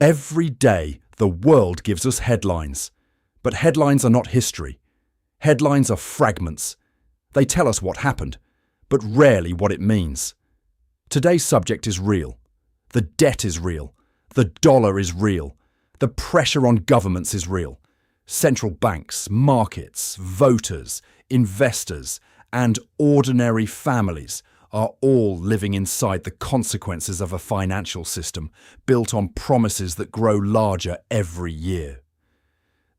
Every day, the world gives us headlines. But headlines are not history. Headlines are fragments. They tell us what happened, but rarely what it means. Today's subject is real. The debt is real. The dollar is real. The pressure on governments is real. Central banks, markets, voters, investors, and ordinary families are all living inside the consequences of a financial system built on promises that grow larger every year.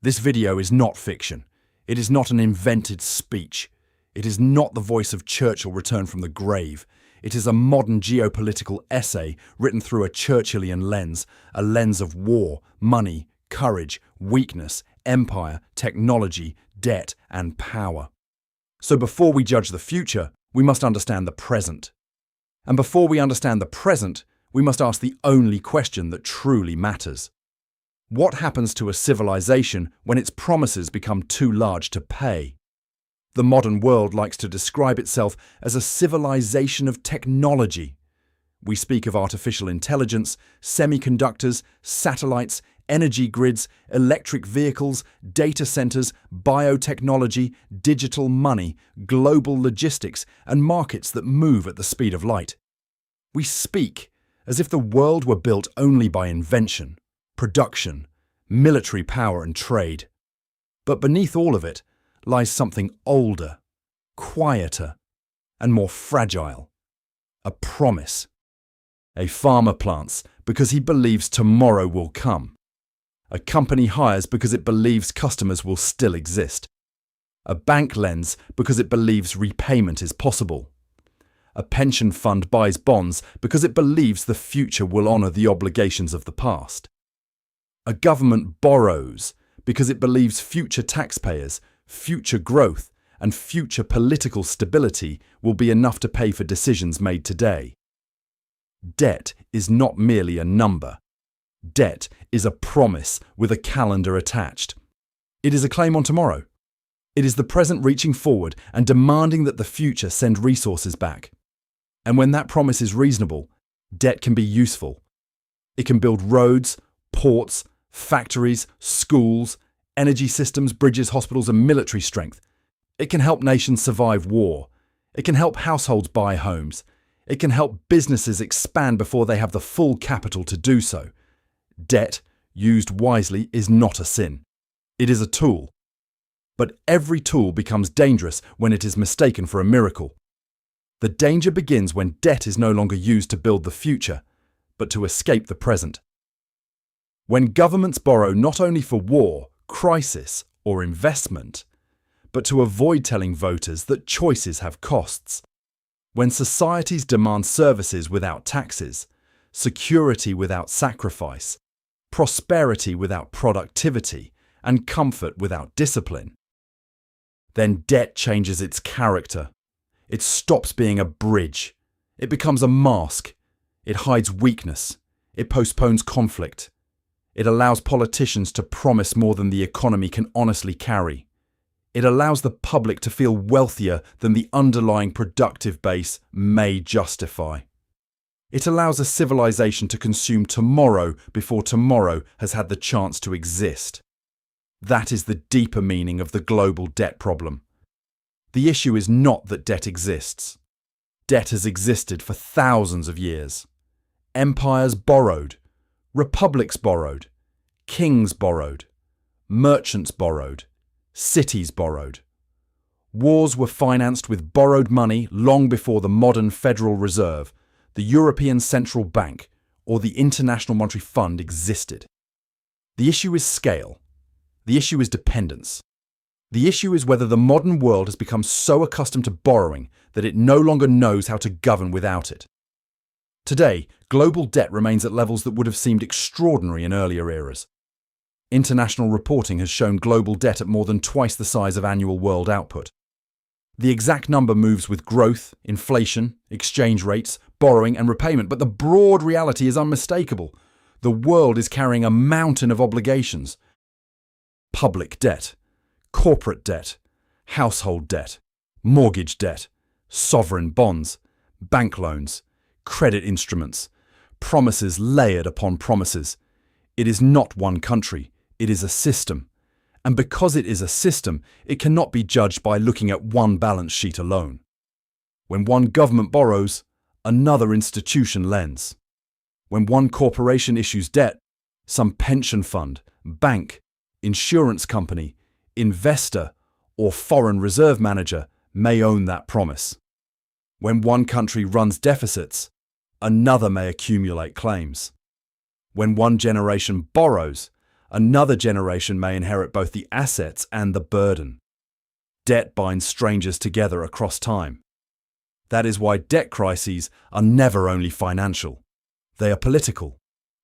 This video is not fiction. It is not an invented speech. It is not the voice of Churchill returned from the grave. It is a modern geopolitical essay written through a Churchillian lens, a lens of war, money, courage, weakness, empire, technology, debt, and power. So before we judge the future, we must understand the present. And before we understand the present, we must ask the only question that truly matters. What happens to a civilization when its promises become too large to pay? The modern world likes to describe itself as a civilization of technology. We speak of artificial intelligence, semiconductors, satellites, energy grids, electric vehicles, data centers, biotechnology, digital money, global logistics, and markets that move at the speed of light. We speak as if the world were built only by invention, production, military power, and trade. But beneath all of it lies something older, quieter, and more fragile. A promise. A farmer plants because he believes tomorrow will come. A company hires because it believes customers will still exist. A bank lends because it believes repayment is possible. A pension fund buys bonds because it believes the future will honour the obligations of the past. A government borrows because it believes future taxpayers, future growth, and future political stability will be enough to pay for decisions made today. Debt is not merely a number. Debt is a promise with a calendar attached. It is a claim on tomorrow. It is the present reaching forward and demanding that the future send resources back. And when that promise is reasonable, debt can be useful. It can build roads, ports, factories, schools, energy systems, bridges, hospitals, and military strength. It can help nations survive war. It can help households buy homes. It can help businesses expand before they have the full capital to do so. Debt, used wisely, is not a sin. It is a tool. But every tool becomes dangerous when it is mistaken for a miracle. The danger begins when debt is no longer used to build the future, but to escape the present. When governments borrow not only for war, crisis, or investment, but to avoid telling voters that choices have costs. When societies demand services without taxes, security without sacrifice, prosperity without productivity, and comfort without discipline, then debt changes its character. It stops being a bridge. It becomes a mask. It hides weakness. It postpones conflict. It allows politicians to promise more than the economy can honestly carry. It allows the public to feel wealthier than the underlying productive base may justify. It allows a civilization to consume tomorrow before tomorrow has had the chance to exist. That is the deeper meaning of the global debt problem. The issue is not that debt exists. Debt has existed for thousands of years. Empires borrowed. Republics borrowed. Kings borrowed. Merchants borrowed. Cities borrowed. Wars were financed with borrowed money long before the modern Federal Reserve, the European Central Bank, or the International Monetary Fund existed. The issue is scale. The issue is dependence. The issue is whether the modern world has become so accustomed to borrowing that it no longer knows how to govern without it. Today, global debt remains at levels that would have seemed extraordinary in earlier eras. International reporting has shown global debt at more than twice the size of annual world output. The exact number moves with growth, inflation, exchange rates, borrowing and repayment, but the broad reality is unmistakable. The world is carrying a mountain of obligations. Public debt, corporate debt, household debt, mortgage debt, sovereign bonds, bank loans, credit instruments, promises layered upon promises, It is not one country, it is a system. And because it is a system, it cannot be judged by looking at one balance sheet alone. When one government borrows, another institution lends. When one corporation issues debt, some pension fund, bank, insurance company, investor, or foreign reserve manager may own that promise. When one country runs deficits, another may accumulate claims. When one generation borrows, another generation may inherit both the assets and the burden. Debt binds strangers together across time. That is why debt crises are never only financial. They are political.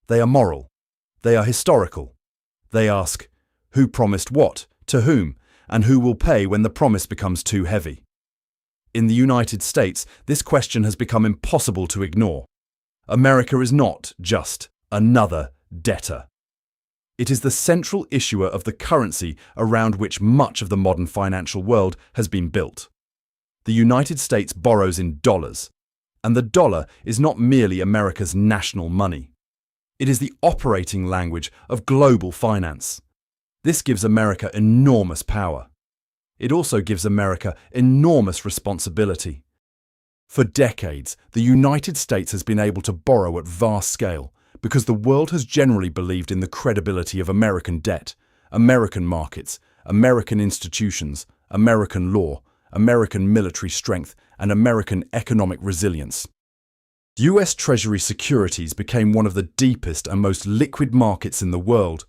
They are moral. They are historical. They ask, who promised what, to whom, and who will pay when the promise becomes too heavy? In the United States, this question has become impossible to ignore. America is not just another debtor. It is the central issuer of the currency around which much of the modern financial world has been built. The United States borrows in dollars, and the dollar is not merely America's national money. It is the operating language of global finance. This gives America enormous power. It also gives America enormous responsibility. For decades, the United States has been able to borrow at vast scale because the world has generally believed in the credibility of American debt, American markets, American institutions, American law, American military strength, and American economic resilience. US Treasury securities became one of the deepest and most liquid markets in the world.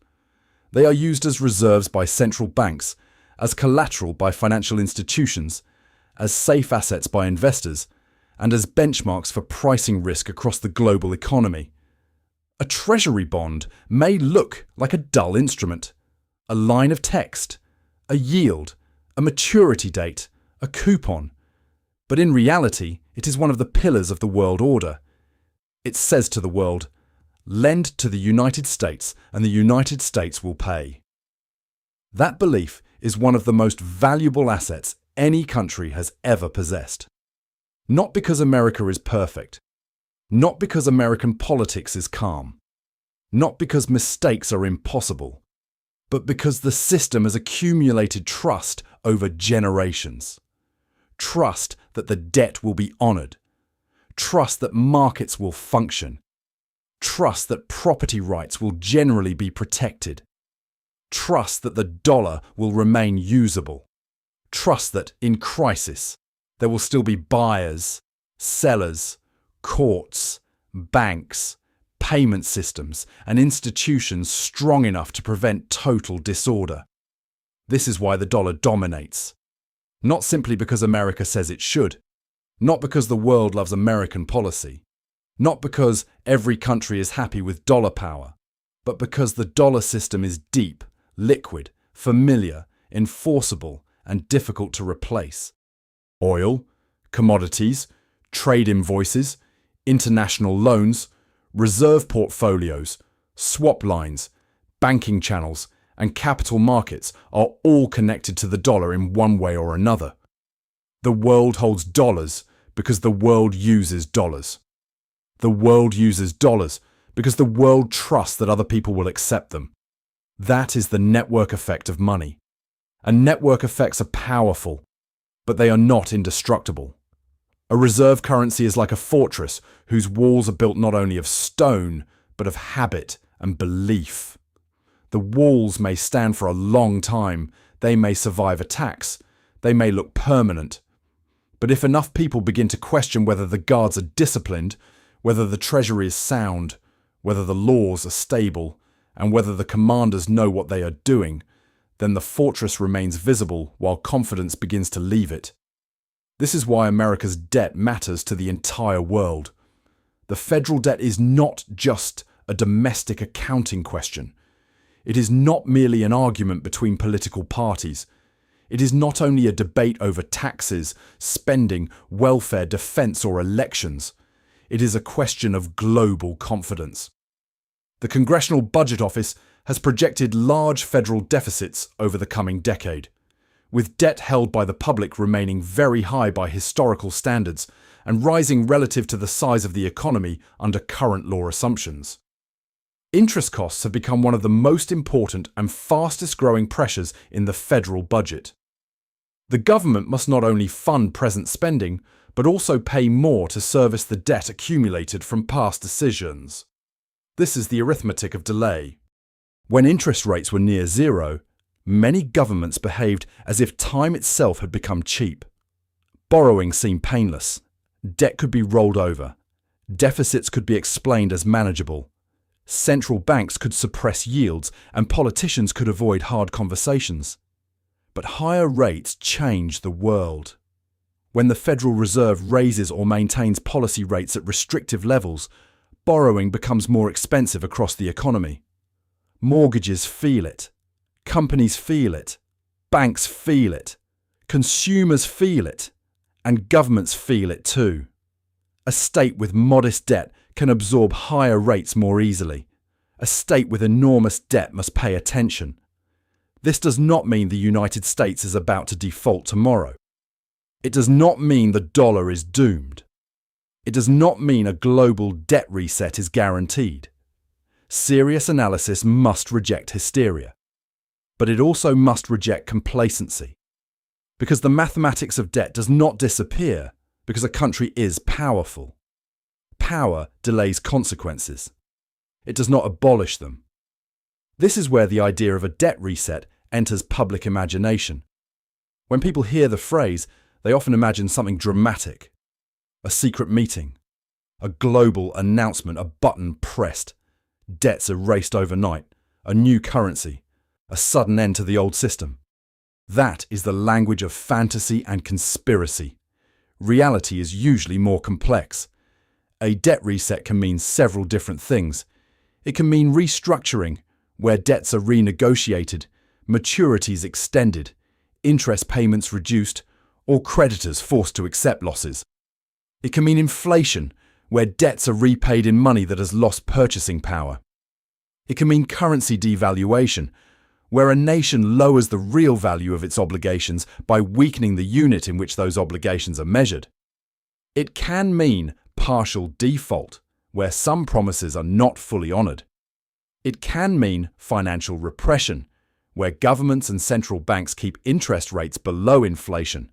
They are used as reserves by central banks, as collateral by financial institutions, as safe assets by investors, and as benchmarks for pricing risk across the global economy. A treasury bond may look like a dull instrument, a line of text, a yield, a maturity date, a coupon. But in reality, it is one of the pillars of the world order. It says to the world, lend to the United States and the United States will pay. That belief is one of the most valuable assets any country has ever possessed. Not because America is perfect, not because American politics is calm, not because mistakes are impossible, but because the system has accumulated trust over generations. Trust that the debt will be honoured, trust that markets will function, trust that property rights will generally be protected, trust that the dollar will remain usable, trust that, in crisis, there will still be buyers, sellers, courts, banks, payment systems, and institutions strong enough to prevent total disorder. This is why the dollar dominates. Not simply because America says it should, not because the world loves American policy, not because every country is happy with dollar power, but because the dollar system is deep, liquid, familiar, enforceable, and difficult to replace. Oil, commodities, trade invoices, international loans, reserve portfolios, swap lines, banking channels, and capital markets are all connected to the dollar in one way or another. The world holds dollars because the world uses dollars. The world uses dollars because the world trusts that other people will accept them. That is the network effect of money. And network effects are powerful, but they are not indestructible. A reserve currency is like a fortress whose walls are built not only of stone, but of habit and belief. The walls may stand for a long time, they may survive attacks, they may look permanent. But if enough people begin to question whether the guards are disciplined, whether the treasury is sound, whether the laws are stable, and whether the commanders know what they are doing, then the fortress remains visible while confidence begins to leave it. This is why America's debt matters to the entire world. The federal debt is not just a domestic accounting question. It is not merely an argument between political parties. It is not only a debate over taxes, spending, welfare, defence, or elections. It is a question of global confidence. The Congressional Budget Office has projected large federal deficits over the coming decade, with debt held by the public remaining very high by historical standards and rising relative to the size of the economy under current law assumptions. Interest costs have become one of the most important and fastest growing pressures in the federal budget. The government must not only fund present spending, but also pay more to service the debt accumulated from past decisions. This is the arithmetic of delay. When interest rates were near zero, many governments behaved as if time itself had become cheap. Borrowing seemed painless. Debt could be rolled over. Deficits could be explained as manageable. Central banks could suppress yields and politicians could avoid hard conversations. But higher rates change the world. When the Federal Reserve raises or maintains policy rates at restrictive levels, borrowing becomes more expensive across the economy. Mortgages feel it. Companies feel it. Banks feel it. Consumers feel it. And governments feel it too. A state with modest debt can absorb higher rates more easily. A state with enormous debt must pay attention. This does not mean the United States is about to default tomorrow. It does not mean the dollar is doomed. It does not mean a global debt reset is guaranteed. Serious analysis must reject hysteria. But it also must reject complacency. Because the mathematics of debt does not disappear because a country is powerful. Power delays consequences. It does not abolish them. This is where the idea of a debt reset enters public imagination. When people hear the phrase, they often imagine something dramatic. A secret meeting. A global announcement, a button pressed. Debts erased overnight. A new currency. A sudden end to the old system. That is the language of fantasy and conspiracy. Reality is usually more complex. A debt reset can mean several different things. It can mean restructuring, where debts are renegotiated, maturities extended, interest payments reduced, or creditors forced to accept losses. It can mean inflation, where debts are repaid in money that has lost purchasing power. It can mean currency devaluation, where a nation lowers the real value of its obligations by weakening the unit in which those obligations are measured. It can mean partial default, where some promises are not fully honoured. It can mean financial repression, where governments and central banks keep interest rates below inflation,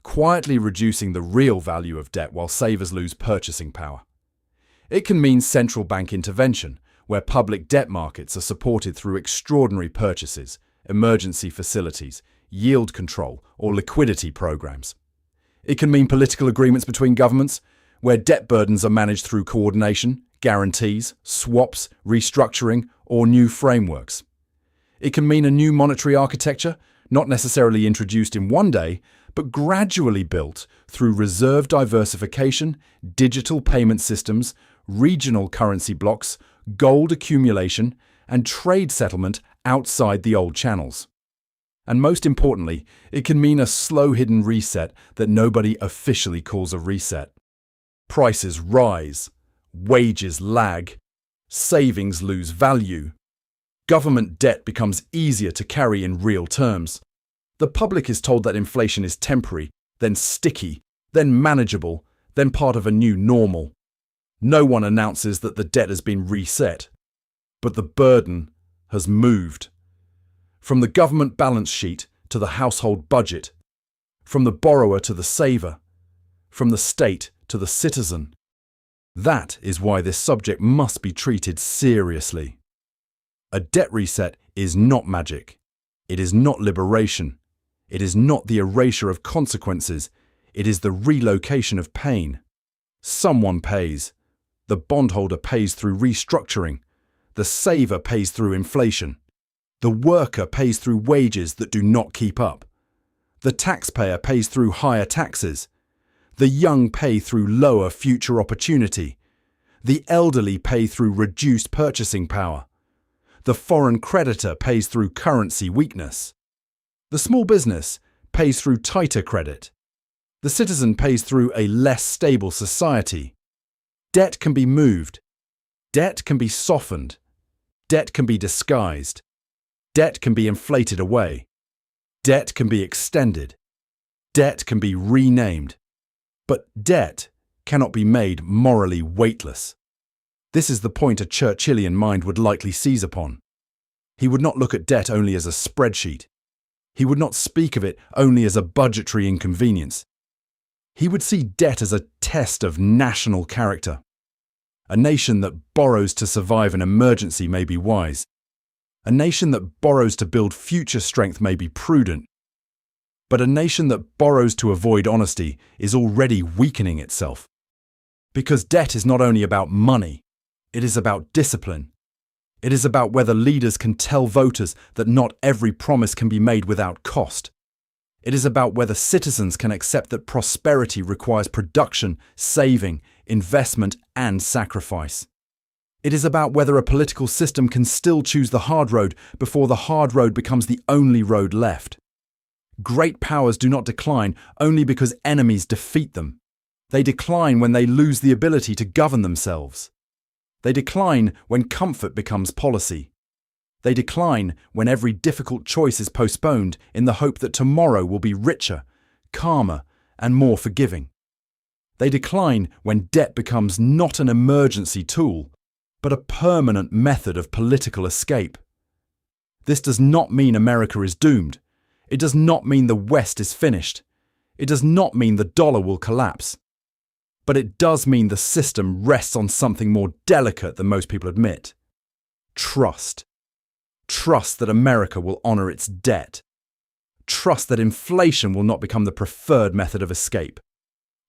quietly reducing the real value of debt while savers lose purchasing power. It can mean central bank intervention, where public debt markets are supported through extraordinary purchases, emergency facilities, yield control, or liquidity programs. It can mean political agreements between governments, where debt burdens are managed through coordination, guarantees, swaps, restructuring, or new frameworks. It can mean a new monetary architecture, not necessarily introduced in one day, but gradually built through reserve diversification, digital payment systems, regional currency blocks, gold accumulation, and trade settlement outside the old channels. And most importantly, it can mean a slow hidden reset that nobody officially calls a reset. Prices rise, wages lag, savings lose value. Government debt becomes easier to carry in real terms. The public is told that inflation is temporary, then sticky, then manageable, then part of a new normal. No one announces that the debt has been reset, but the burden has moved. From the government balance sheet to the household budget, from the borrower to the saver, from the state to the citizen. That is why this subject must be treated seriously. A debt reset is not magic. It is not liberation. It is not the erasure of consequences. It is the relocation of pain. Someone pays. The bondholder pays through restructuring. The saver pays through inflation. The worker pays through wages that do not keep up. The taxpayer pays through higher taxes. The young pay through lower future opportunity. The elderly pay through reduced purchasing power. The foreign creditor pays through currency weakness. The small business pays through tighter credit. The citizen pays through a less stable society. Debt can be moved. Debt can be softened. Debt can be disguised. Debt can be inflated away. Debt can be extended. Debt can be renamed. But debt cannot be made morally weightless. This is the point a Churchillian mind would likely seize upon. He would not look at debt only as a spreadsheet. He would not speak of it only as a budgetary inconvenience. He would see debt as a test of national character. A nation that borrows to survive an emergency may be wise. A nation that borrows to build future strength may be prudent. But a nation that borrows to avoid honesty is already weakening itself. Because debt is not only about money, it is about discipline. It is about whether leaders can tell voters that not every promise can be made without cost. It is about whether citizens can accept that prosperity requires production, saving, investment, and sacrifice. It is about whether a political system can still choose the hard road before the hard road becomes the only road left. Great powers do not decline only because enemies defeat them. They decline when they lose the ability to govern themselves. They decline when comfort becomes policy. They decline when every difficult choice is postponed in the hope that tomorrow will be richer, calmer, and more forgiving. They decline when debt becomes not an emergency tool, but a permanent method of political escape. This does not mean America is doomed. It does not mean the West is finished. It does not mean the dollar will collapse. But it does mean the system rests on something more delicate than most people admit. Trust. Trust that America will honor its debt. Trust that inflation will not become the preferred method of escape.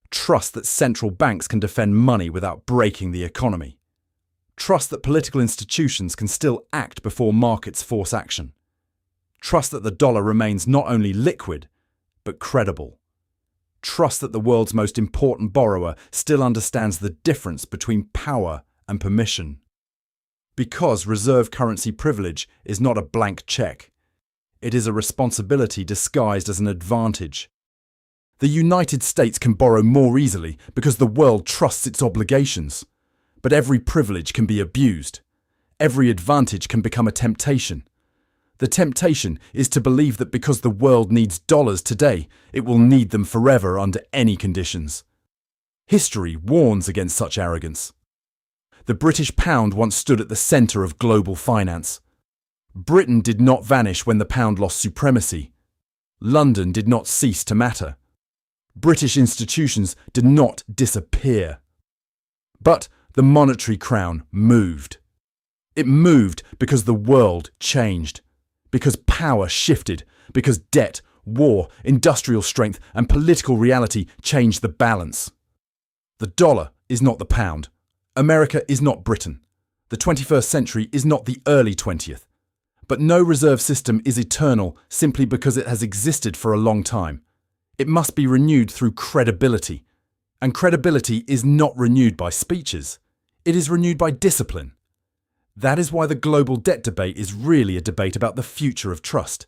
Trust that central banks can defend money without breaking the economy. Trust that political institutions can still act before markets force action. Trust that the dollar remains not only liquid, but credible. Trust that the world's most important borrower still understands the difference between power and permission. Because reserve currency privilege is not a blank check. It is a responsibility disguised as an advantage. The United States can borrow more easily because the world trusts its obligations. But every privilege can be abused. Every advantage can become a temptation. The temptation is to believe that because the world needs dollars today, it will need them forever under any conditions. History warns against such arrogance. The British pound once stood at the centre of global finance. Britain did not vanish when the pound lost supremacy. London did not cease to matter. British institutions did not disappear. But the monetary crown moved. It moved because the world changed. Because power shifted, because debt, war, industrial strength, and political reality changed the balance. The dollar is not the pound. America is not Britain. The 21st century is not the early 20th. But no reserve system is eternal simply because it has existed for a long time. It must be renewed through credibility. And credibility is not renewed by speeches. It is renewed by discipline. That is why the global debt debate is really a debate about the future of trust.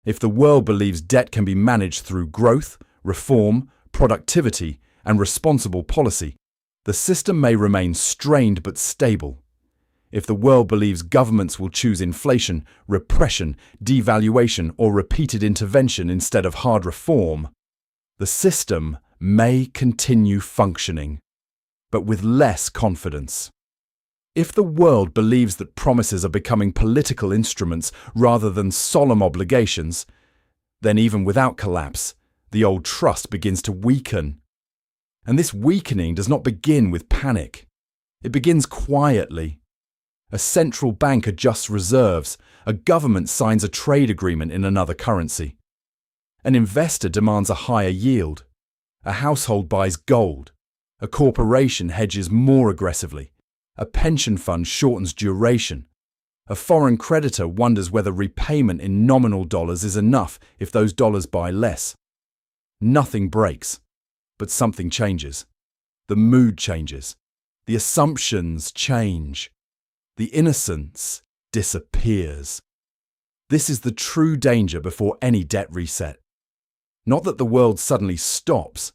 If the world believes debt can be managed through growth, reform, productivity, and responsible policy, the system may remain strained but stable. If the world believes governments will choose inflation, repression, devaluation, or repeated intervention instead of hard reform, the system may continue functioning, but with less confidence. If the world believes that promises are becoming political instruments rather than solemn obligations, then even without collapse, the old trust begins to weaken. And this weakening does not begin with panic. It begins quietly. A central bank adjusts reserves. A government signs a trade agreement in another currency. An investor demands a higher yield. A household buys gold. A corporation hedges more aggressively. A pension fund shortens duration. A foreign creditor wonders whether repayment in nominal dollars is enough if those dollars buy less. Nothing breaks, but something changes. The mood changes. The assumptions change. The innocence disappears. This is the true danger before any debt reset. Not that the world suddenly stops,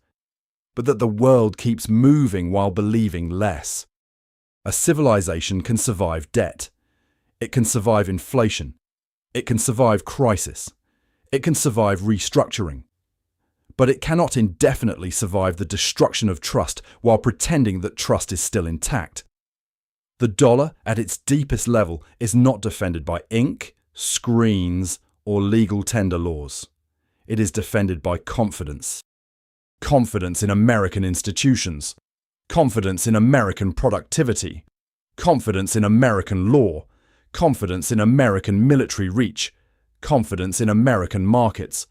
but that the world keeps moving while believing less. A civilization can survive debt. It can survive inflation. It can survive crisis. It can survive restructuring. But it cannot indefinitely survive the destruction of trust while pretending that trust is still intact. The dollar, at its deepest level, is not defended by ink, screens, or legal tender laws. It is defended by confidence. Confidence in American institutions. Confidence in American productivity. Confidence in American law. Confidence in American military reach. Confidence in American markets.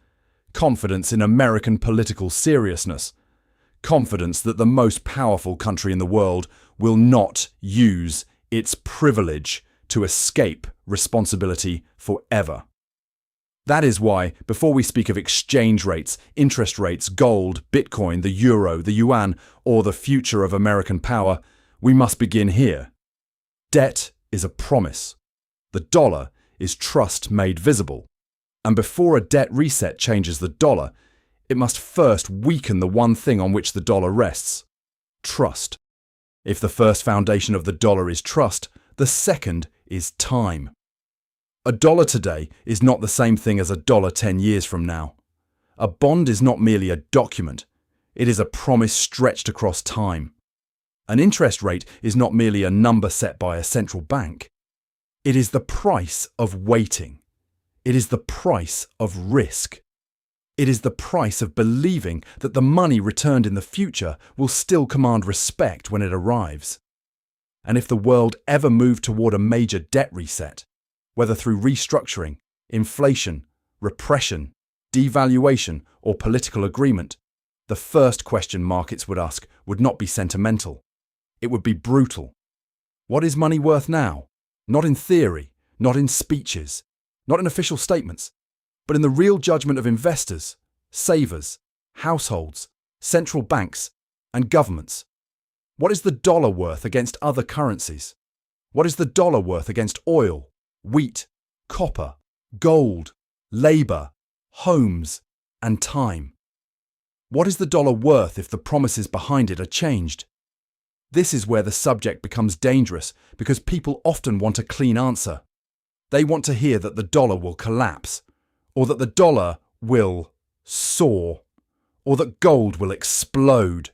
Confidence in American political seriousness. Confidence that the most powerful country in the world will not use its privilege to escape responsibility forever. That is why, before we speak of exchange rates, interest rates, gold, Bitcoin, the euro, the yuan, or the future of American power, we must begin here. Debt is a promise. The dollar is trust made visible. And before a debt reset changes the dollar, it must first weaken the one thing on which the dollar rests: trust. If the first foundation of the dollar is trust, the second is time. A dollar today is not the same thing as a dollar 10 years from now. A bond is not merely a document. It is a promise stretched across time. An interest rate is not merely a number set by a central bank. It is the price of waiting. It is the price of risk. It is the price of believing that the money returned in the future will still command respect when it arrives. And if the world ever moved toward a major debt reset, whether through restructuring, inflation, repression, devaluation, or political agreement, the first question markets would ask would not be sentimental. It would be brutal. What is money worth now? Not in theory, not in speeches, not in official statements, but in the real judgment of investors, savers, households, central banks, and governments. What is the dollar worth against other currencies? What is the dollar worth against oil, wheat, copper, gold, labour, homes, and time? What is the dollar worth if the promises behind it are changed? This is where the subject becomes dangerous because people often want a clean answer. They want to hear that the dollar will collapse, or that the dollar will soar, or that gold will explode,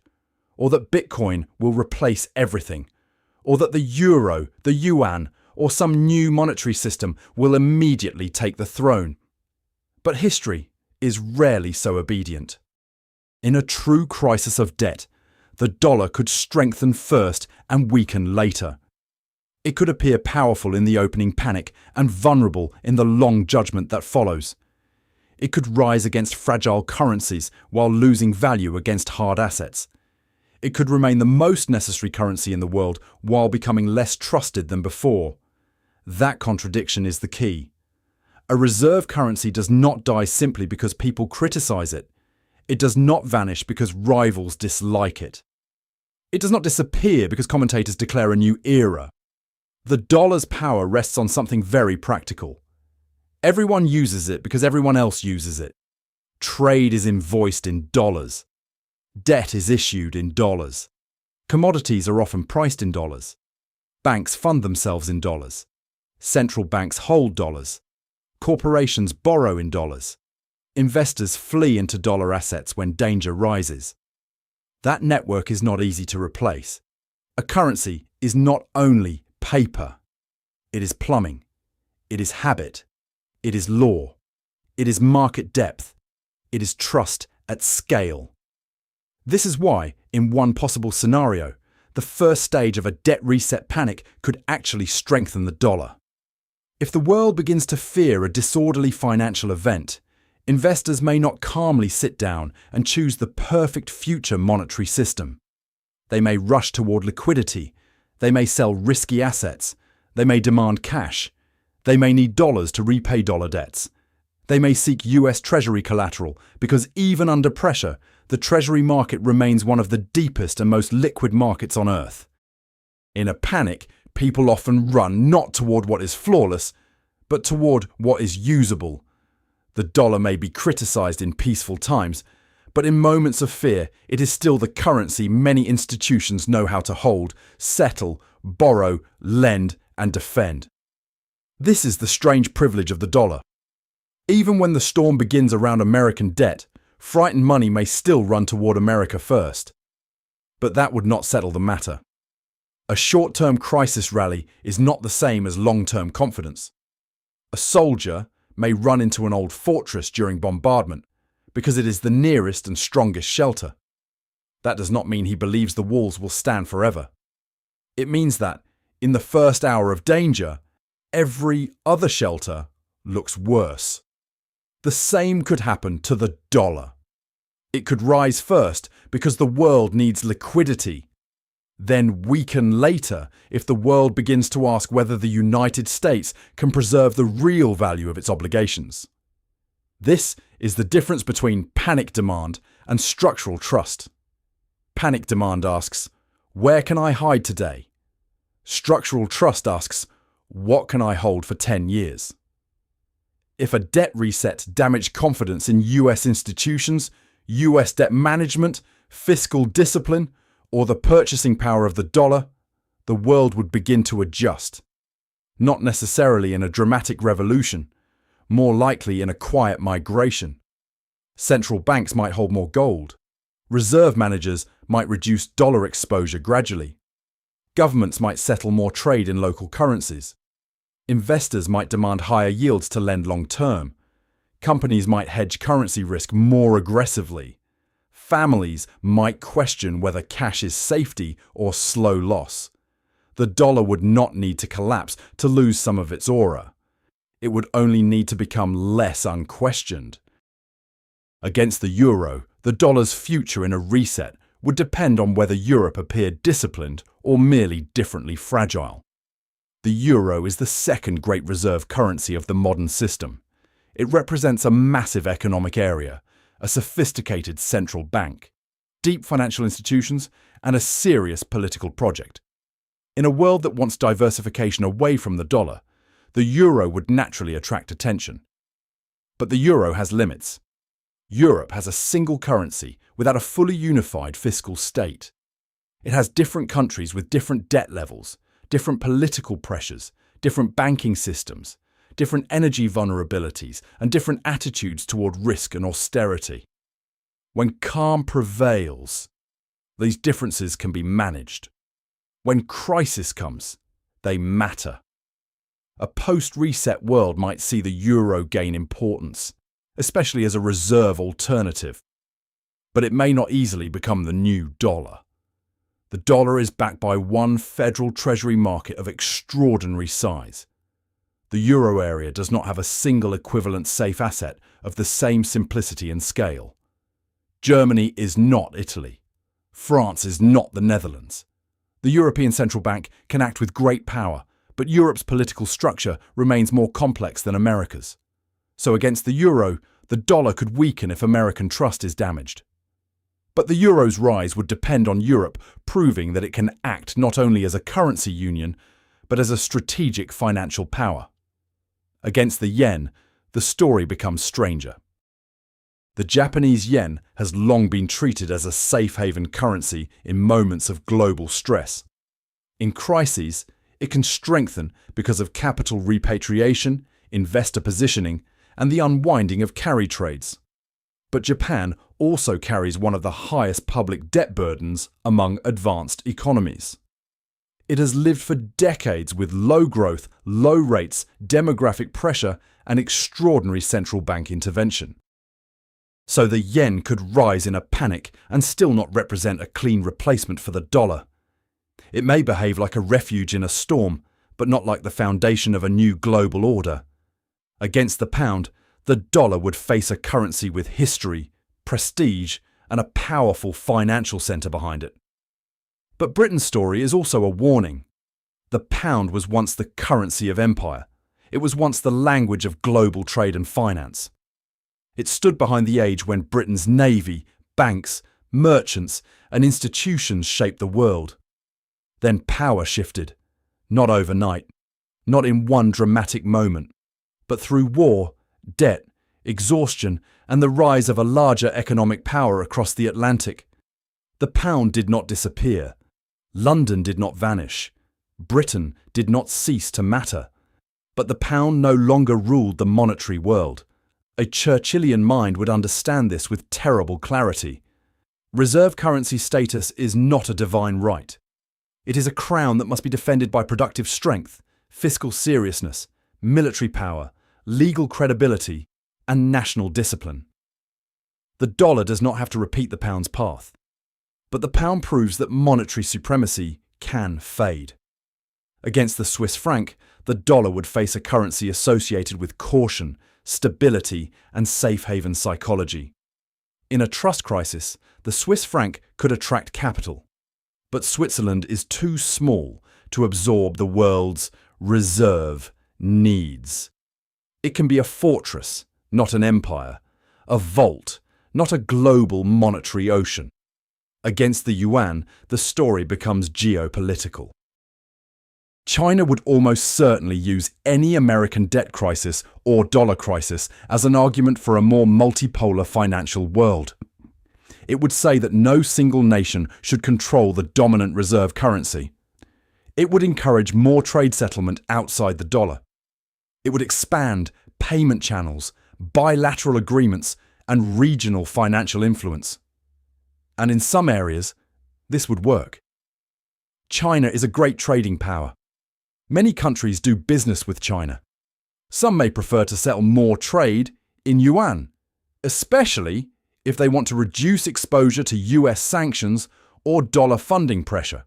or that Bitcoin will replace everything, or that the euro, the yuan, or some new monetary system will immediately take the throne. But history is rarely so obedient. In a true crisis of debt, the dollar could strengthen first and weaken later. It could appear powerful in the opening panic and vulnerable in the long judgment that follows. It could rise against fragile currencies while losing value against hard assets. It could remain the most necessary currency in the world while becoming less trusted than before. That contradiction is the key. A reserve currency does not die simply because people criticize it. It does not vanish because rivals dislike it. It does not disappear because commentators declare a new era. The dollar's power rests on something very practical. Everyone uses it because everyone else uses it. Trade is invoiced in dollars. Debt is issued in dollars. Commodities are often priced in dollars. Banks fund themselves in dollars. Central banks hold dollars. Corporations borrow in dollars. Investors flee into dollar assets when danger rises. That network is not easy to replace. A currency is not only paper. It is plumbing. It is habit. It is law. It is market depth. It is trust at scale. This is why, in one possible scenario, the first stage of a debt reset panic could actually strengthen the dollar. If the world begins to fear a disorderly financial event, investors may not calmly sit down and choose the perfect future monetary system. They may rush toward liquidity. They may sell risky assets. They may demand cash. They may need dollars to repay dollar debts. They may seek US Treasury collateral because even under pressure, the Treasury market remains one of the deepest and most liquid markets on Earth. In a panic, people often run not toward what is flawless, but toward what is usable. The dollar may be criticized in peaceful times, but in moments of fear, it is still the currency many institutions know how to hold, settle, borrow, lend, and defend. This is the strange privilege of the dollar. Even when the storm begins around American debt, frightened money may still run toward America first. But that would not settle the matter. A short-term crisis rally is not the same as long-term confidence. A soldier may run into an old fortress during bombardment because it is the nearest and strongest shelter. That does not mean he believes the walls will stand forever. It means that, in the first hour of danger, every other shelter looks worse. The same could happen to the dollar. It could rise first because the world needs liquidity, then weaken later if the world begins to ask whether the United States can preserve the real value of its obligations. This is the difference between panic demand and structural trust. Panic demand asks, "Where can I hide today?" Structural trust asks, "What can I hold for 10 years?" If a debt reset damaged confidence in US institutions, US debt management, fiscal discipline, or the purchasing power of the dollar, the world would begin to adjust. Not necessarily in a dramatic revolution, more likely in a quiet migration. Central banks might hold more gold. Reserve managers might reduce dollar exposure gradually. Governments might settle more trade in local currencies. Investors might demand higher yields to lend long term. Companies might hedge currency risk more aggressively. Families might question whether cash is safety or slow loss. The dollar would not need to collapse to lose some of its aura. It would only need to become less unquestioned. Against the euro, the dollar's future in a reset would depend on whether Europe appeared disciplined or merely differently fragile. The euro is the second great reserve currency of the modern system. It represents a massive economic area, a sophisticated central bank, deep financial institutions, and a serious political project. In a world that wants diversification away from the dollar, the euro would naturally attract attention. But the euro has limits. Europe has a single currency without a fully unified fiscal state. It has different countries with different debt levels, different political pressures, different banking systems, different energy vulnerabilities, and different attitudes toward risk and austerity. When calm prevails, these differences can be managed. When crisis comes, they matter. A post-reset world might see the euro gain importance, especially as a reserve alternative. But it may not easily become the new dollar. The dollar is backed by one federal treasury market of extraordinary size. The euro area does not have a single equivalent safe asset of the same simplicity and scale. Germany is not Italy. France is not the Netherlands. The European Central Bank can act with great power, but Europe's political structure remains more complex than America's. So against the euro, the dollar could weaken if American trust is damaged. But the euro's rise would depend on Europe proving that it can act not only as a currency union, but as a strategic financial power. Against the yen, the story becomes stranger. The Japanese yen has long been treated as a safe haven currency in moments of global stress. In crises, it can strengthen because of capital repatriation, investor positioning, and the unwinding of carry trades. But Japan also carries one of the highest public debt burdens among advanced economies. It has lived for decades with low growth, low rates, demographic pressure, and extraordinary central bank intervention. So the yen could rise in a panic and still not represent a clean replacement for the dollar. It may behave like a refuge in a storm, but not like the foundation of a new global order. Against the pound, the dollar would face a currency with history, prestige, and a powerful financial centre behind it. But Britain's story is also a warning. The pound was once the currency of empire. It was once the language of global trade and finance. It stood behind the age when Britain's navy, banks, merchants, and institutions shaped the world. Then power shifted, not overnight, not in one dramatic moment, but through war, debt, exhaustion, and the rise of a larger economic power across the Atlantic. The pound did not disappear. London did not vanish. Britain did not cease to matter. But the pound no longer ruled the monetary world. A Churchillian mind would understand this with terrible clarity. Reserve currency status is not a divine right. It is a crown that must be defended by productive strength, fiscal seriousness, military power, legal credibility, and national discipline. The dollar does not have to repeat the pound's path, but the pound proves that monetary supremacy can fade. Against the Swiss franc, the dollar would face a currency associated with caution, stability, and safe haven psychology. In a trust crisis, the Swiss franc could attract capital, but Switzerland is too small to absorb the world's reserve needs. It can be a fortress, not an empire, a vault, not a global monetary ocean. Against the yuan, the story becomes geopolitical. China would almost certainly use any American debt crisis or dollar crisis as an argument for a more multipolar financial world. It would say that no single nation should control the dominant reserve currency. It would encourage more trade settlement outside the dollar. It would expand payment channels, bilateral agreements, and regional financial influence. And in some areas, this would work. China is a great trading power. Many countries do business with China. Some may prefer to settle more trade in yuan, especially if they want to reduce exposure to US sanctions or dollar funding pressure.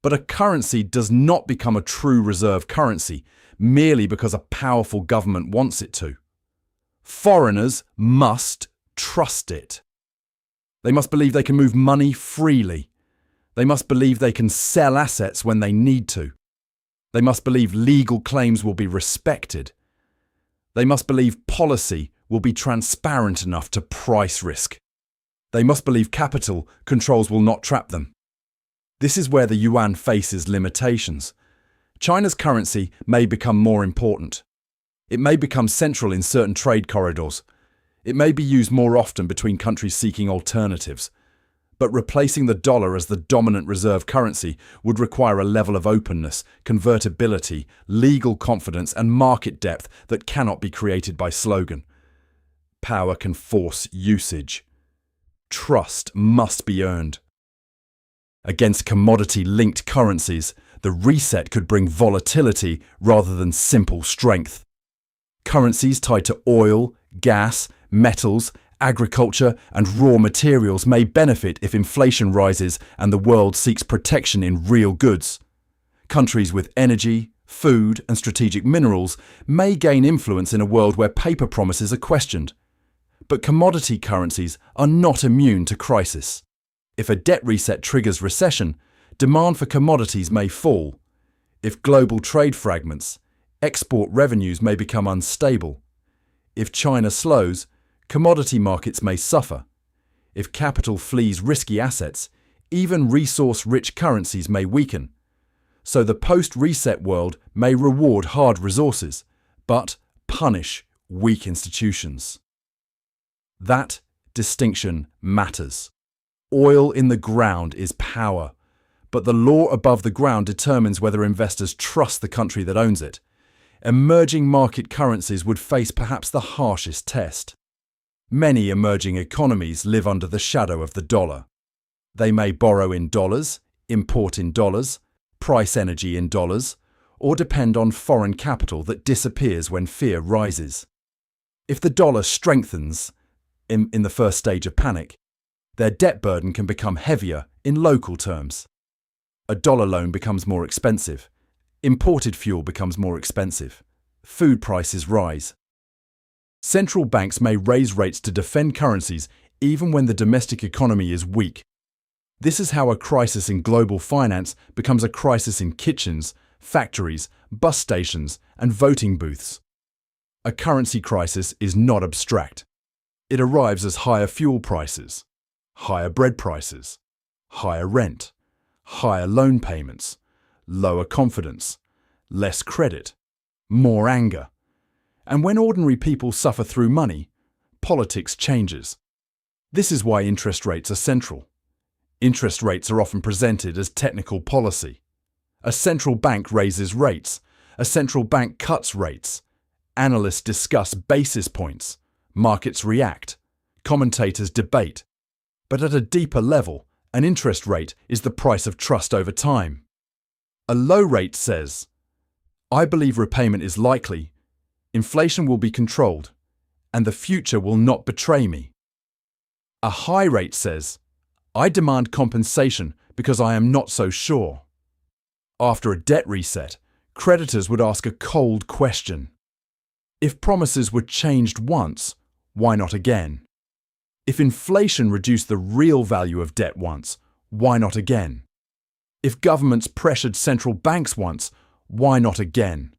But a currency does not become a true reserve currency merely because a powerful government wants it to. Foreigners must trust it. They must believe they can move money freely. They must believe they can sell assets when they need to. They must believe legal claims will be respected. They must believe policy will be transparent enough to price risk. They must believe capital controls will not trap them. This is where the yuan faces limitations. China's currency may become more important. It may become central in certain trade corridors. It may be used more often between countries seeking alternatives. But replacing the dollar as the dominant reserve currency would require a level of openness, convertibility, legal confidence, and market depth that cannot be created by slogan. Power can force usage. Trust must be earned. Against commodity-linked currencies, the reset could bring volatility rather than simple strength. Currencies tied to oil, gas, metals, agriculture, and raw materials may benefit if inflation rises and the world seeks protection in real goods. Countries with energy, food, and strategic minerals may gain influence in a world where paper promises are questioned. But commodity currencies are not immune to crisis. If a debt reset triggers recession, demand for commodities may fall. If global trade fragments, export revenues may become unstable. If China slows, commodity markets may suffer. If capital flees risky assets, even resource-rich currencies may weaken. So the post-reset world may reward hard resources, but punish weak institutions. That distinction matters. Oil in the ground is power, but the law above the ground determines whether investors trust the country that owns it. Emerging market currencies would face perhaps the harshest test. Many emerging economies live under the shadow of the dollar. They may borrow in dollars, import in dollars, price energy in dollars, or depend on foreign capital that disappears when fear rises. If the dollar strengthens in the first stage of panic, their debt burden can become heavier in local terms. A dollar loan becomes more expensive. Imported fuel becomes more expensive. Food prices rise. Central banks may raise rates to defend currencies even when the domestic economy is weak. This is how a crisis in global finance becomes a crisis in kitchens, factories, bus stations, and voting booths. A currency crisis is not abstract. It arrives as higher fuel prices, higher bread prices, higher rent, higher loan payments, lower confidence, less credit, more anger. And when ordinary people suffer through money, politics changes. This is why interest rates are central. Interest rates are often presented as technical policy. A central bank raises rates. A central bank cuts rates. Analysts discuss basis points. Markets react. Commentators debate. But at a deeper level, An interest rate is the price of trust over time. A low rate says, I believe repayment is likely, inflation will be controlled, and the future will not betray me. A high rate says, I demand compensation because I am not so sure. After a debt reset, creditors would ask a cold question. If promises were changed once, why not again? If inflation reduced the real value of debt once, why not again? If governments pressured central banks once, why not again?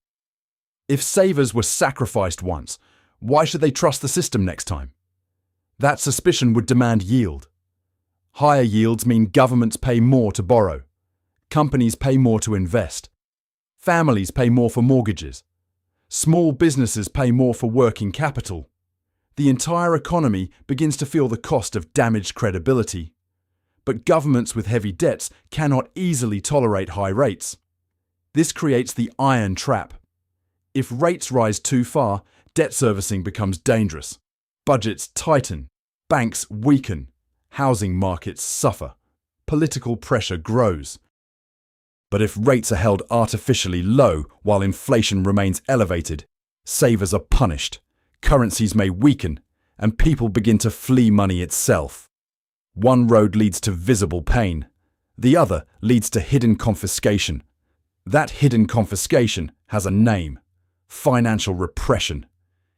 If savers were sacrificed once, why should they trust the system next time? That suspicion would demand yield. Higher yields mean governments pay more to borrow. Companies pay more to invest. Families pay more for mortgages. Small businesses pay more for working capital. The entire economy begins to feel the cost of damaged credibility. But governments with heavy debts cannot easily tolerate high rates. This creates the iron trap. If rates rise too far, debt servicing becomes dangerous. Budgets tighten. Banks weaken. Housing markets suffer. Political pressure grows. But if rates are held artificially low while inflation remains elevated, savers are punished. Currencies may weaken, and people begin to flee money itself. One road leads to visible pain. The other leads to hidden confiscation. That hidden confiscation has a name: financial repression.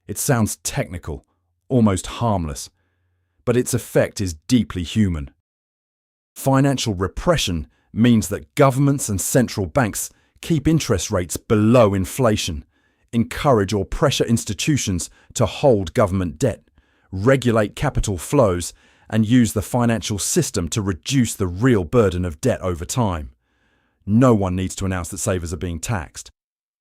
It sounds technical, almost harmless, but its effect is deeply human. Financial repression means that governments and central banks keep interest rates below inflation, encourage or pressure institutions to hold government debt, regulate capital flows, and use the financial system to reduce the real burden of debt over time. No one needs to announce that savers are being taxed.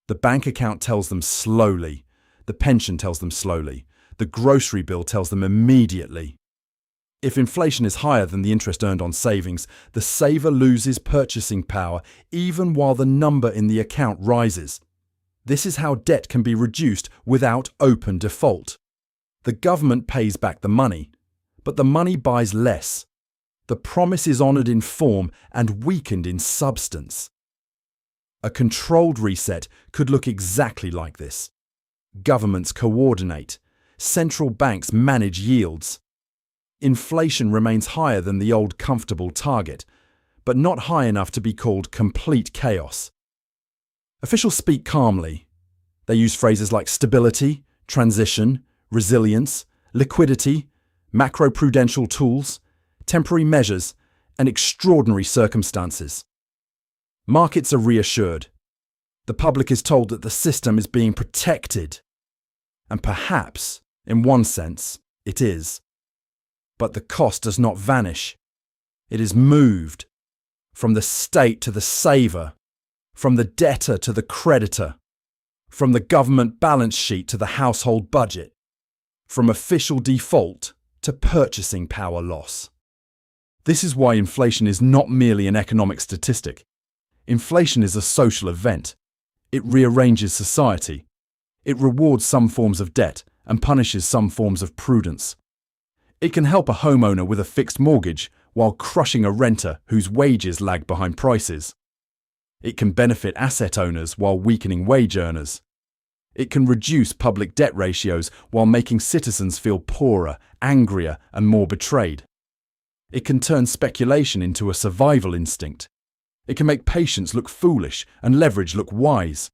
The bank account tells them slowly. The pension tells them slowly. The grocery bill tells them immediately. If inflation is higher than the interest earned on savings, the saver loses purchasing power even while the number in the account rises. This is how debt can be reduced without open default. The government pays back the money, but the money buys less. The promise is honoured in form and weakened in substance. A controlled reset could look exactly like this. Governments coordinate. Central banks manage yields. Inflation remains higher than the old comfortable target, but not high enough to be called complete chaos. Officials speak calmly. They use phrases like stability, transition, resilience, liquidity, macroprudential tools, temporary measures, and extraordinary circumstances. Markets are reassured. The public is told that the system is being protected. And perhaps, in one sense, it is. But the cost does not vanish. It is moved from the state to the saver, from the debtor to the creditor, from the government balance sheet to the household budget, from official default to purchasing power loss. This is why inflation is not merely an economic statistic. Inflation is a social event. It rearranges society. It rewards some forms of debt and punishes some forms of prudence. It can help a homeowner with a fixed mortgage while crushing a renter whose wages lag behind prices. It can benefit asset owners while weakening wage earners. It can reduce public debt ratios while making citizens feel poorer, angrier, and more betrayed. It can turn speculation into a survival instinct. It can make patience look foolish and leverage look wise.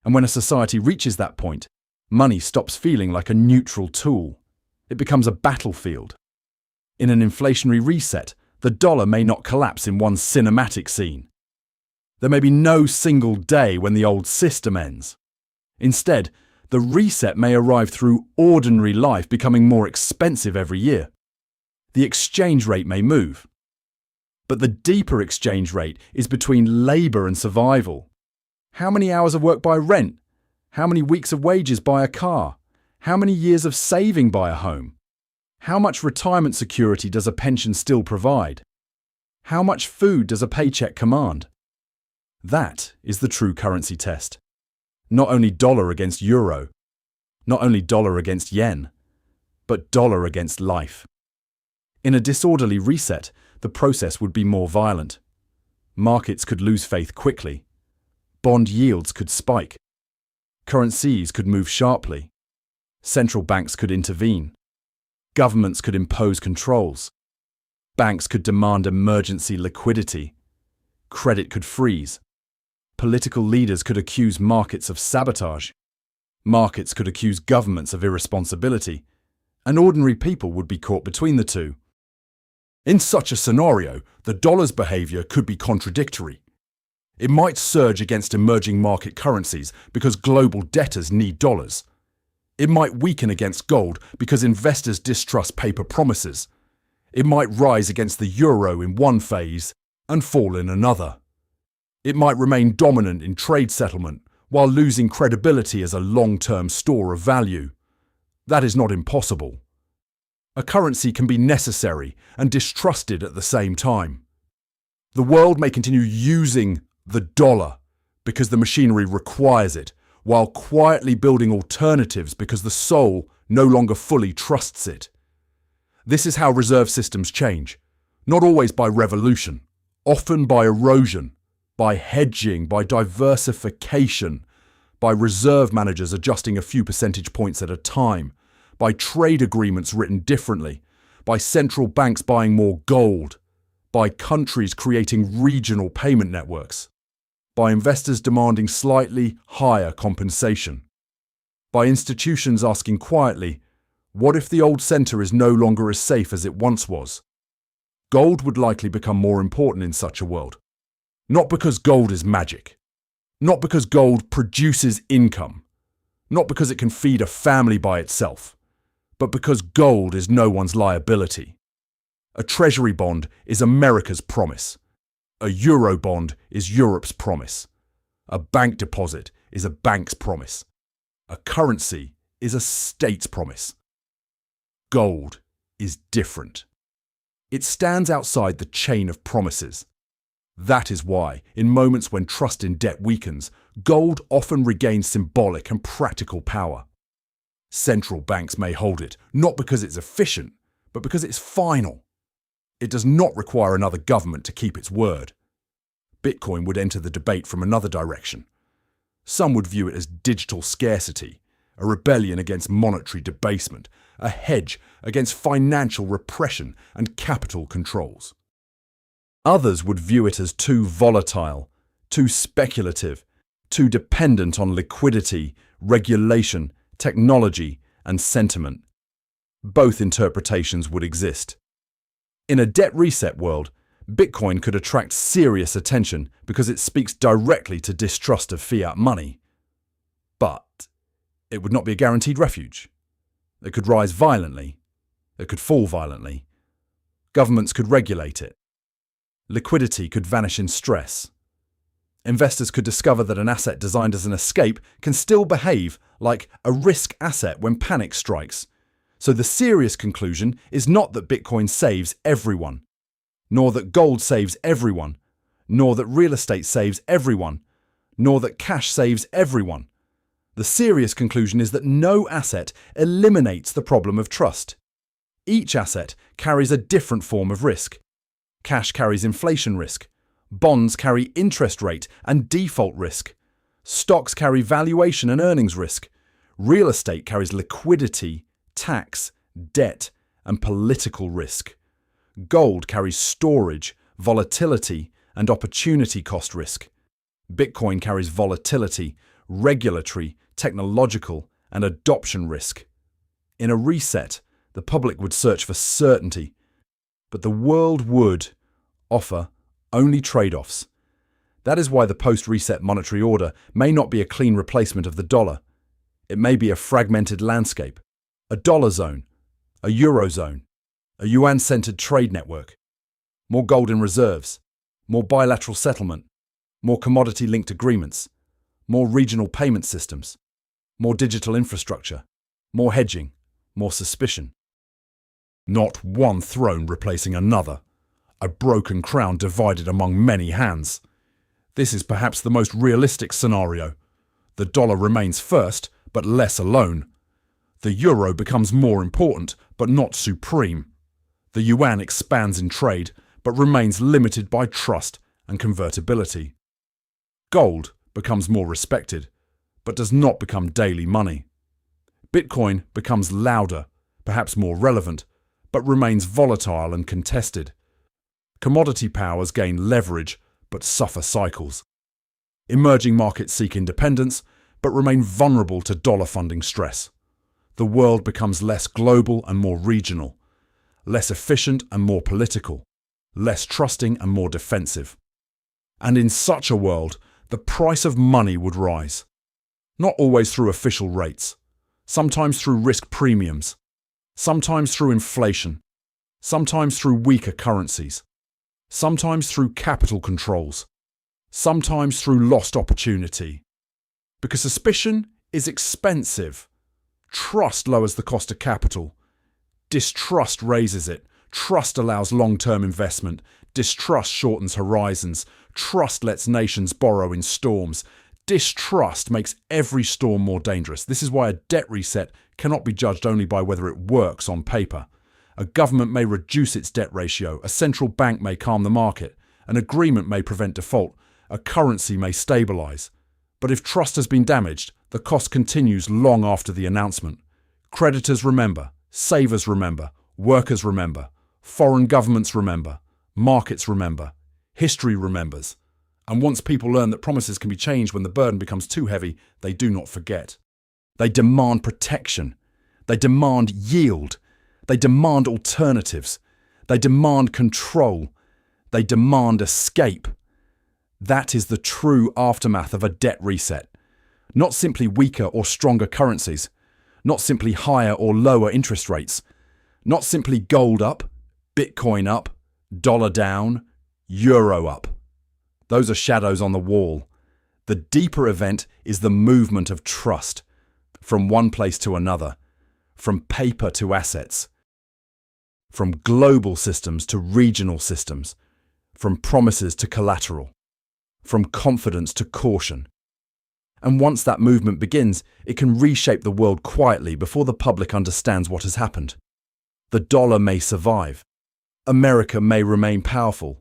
And when a society reaches that point, money stops feeling like a neutral tool. It becomes a battlefield. In an inflationary reset, the dollar may not collapse in one cinematic scene. There may be no single day when the old system ends. Instead, the reset may arrive through ordinary life becoming more expensive every year. The exchange rate may move. But the deeper exchange rate is between labour and survival. How many hours of work buy rent? How many weeks of wages buy a car? How many years of saving buy a home? How much retirement security does a pension still provide? How much food does a paycheck command? That is the true currency test. Not only dollar against euro, not only dollar against yen, but dollar against life. In a disorderly reset, the process would be more violent. Markets could lose faith quickly. Bond yields could spike. Currencies could move sharply. Central banks could intervene. Governments could impose controls. Banks could demand emergency liquidity. Credit could freeze. Political leaders could accuse markets of sabotage. Markets could accuse governments of irresponsibility. And ordinary people would be caught between the two. In such a scenario, the dollar's behaviour could be contradictory. It might surge against emerging market currencies because global debtors need dollars. It might weaken against gold because investors distrust paper promises. It might rise against the euro in one phase and fall in another. It might remain dominant in trade settlement while losing credibility as a long-term store of value. That is not impossible. A currency can be necessary and distrusted at the same time. The world may continue using the dollar because the machinery requires it, while quietly building alternatives because the soul no longer fully trusts it. This is how reserve systems change, not always by revolution, often by erosion, by hedging, by diversification, by reserve managers adjusting a few percentage points at a time, by trade agreements written differently, by central banks buying more gold, by countries creating regional payment networks, by investors demanding slightly higher compensation, by institutions asking quietly, what if the old centre is no longer as safe as it once was? Gold would likely become more important in such a world. Not because gold is magic. Not because gold produces income. Not because it can feed a family by itself. But because gold is no one's liability. A treasury bond is America's promise. A euro bond is Europe's promise. A bank deposit is a bank's promise. A currency is a state's promise. Gold is different. It stands outside the chain of promises. That is why, in moments when trust in debt weakens, gold often regains symbolic and practical power. Central banks may hold it, not because it's efficient, but because it's final. It does not require another government to keep its word. Bitcoin would enter the debate from another direction. Some would view it as digital scarcity, a rebellion against monetary debasement, a hedge against financial repression and capital controls. Others would view it as too volatile, too speculative, too dependent on liquidity, regulation, technology, and sentiment. Both interpretations would exist. In a debt reset world, Bitcoin could attract serious attention because it speaks directly to distrust of fiat money. But it would not be a guaranteed refuge. It could rise violently. It could fall violently. Governments could regulate it. Liquidity could vanish in stress. Investors could discover that an asset designed as an escape can still behave like a risk asset when panic strikes. So the serious conclusion is not that Bitcoin saves everyone, nor that gold saves everyone, nor that real estate saves everyone, nor that cash saves everyone. The serious conclusion is that no asset eliminates the problem of trust. Each asset carries a different form of risk. Cash carries inflation risk. Bonds carry interest rate and default risk. Stocks carry valuation and earnings risk. Real estate carries liquidity, tax, debt, and political risk. Gold carries storage, volatility, and opportunity cost risk. Bitcoin carries volatility, regulatory, technological, and adoption risk. In a reset, the public would search for certainty, but the world would offer only trade-offs. That is why the post-reset monetary order may not be a clean replacement of the dollar. It may be a fragmented landscape, a dollar zone, a eurozone, a yuan-centered trade network, more gold in reserves, more bilateral settlement, more commodity-linked agreements, more regional payment systems, more digital infrastructure, more hedging, more suspicion. Not one throne replacing another. A broken crown divided among many hands. This is perhaps the most realistic scenario. The dollar remains first, but less alone. The euro becomes more important, but not supreme. The yuan expands in trade, but remains limited by trust and convertibility. Gold becomes more respected, but does not become daily money. Bitcoin becomes louder, perhaps more relevant, but remains volatile and contested. Commodity powers gain leverage, but suffer cycles. Emerging markets seek independence, but remain vulnerable to dollar funding stress. The world becomes less global and more regional, less efficient and more political, less trusting and more defensive. And in such a world, the price of money would rise. Not always through official rates, sometimes through risk premiums, sometimes through inflation, sometimes through weaker currencies, sometimes through capital controls, sometimes through lost opportunity. Because suspicion is expensive. Trust lowers the cost of capital. Distrust raises it. Trust allows long-term investment. Distrust shortens horizons. Trust lets nations borrow in storms. Distrust makes every storm more dangerous. This is why a debt reset cannot be judged only by whether it works on paper. A government may reduce its debt ratio, a central bank may calm the market, an agreement may prevent default, a currency may stabilise. But if trust has been damaged, the cost continues long after the announcement. Creditors remember, savers remember, workers remember, foreign governments remember, markets remember, history remembers. And once people learn that promises can be changed when the burden becomes too heavy, they do not forget. They demand protection. They demand yield. They demand alternatives. They demand control. They demand escape. That is the true aftermath of a debt reset. Not simply weaker or stronger currencies. Not simply higher or lower interest rates. Not simply gold up, Bitcoin up, dollar down, euro up. Those are shadows on the wall. The deeper event is the movement of trust, from one place to another, from paper to assets, from global systems to regional systems, from promises to collateral, from confidence to caution. And once that movement begins, it can reshape the world quietly before the public understands what has happened. The dollar may survive. America may remain powerful.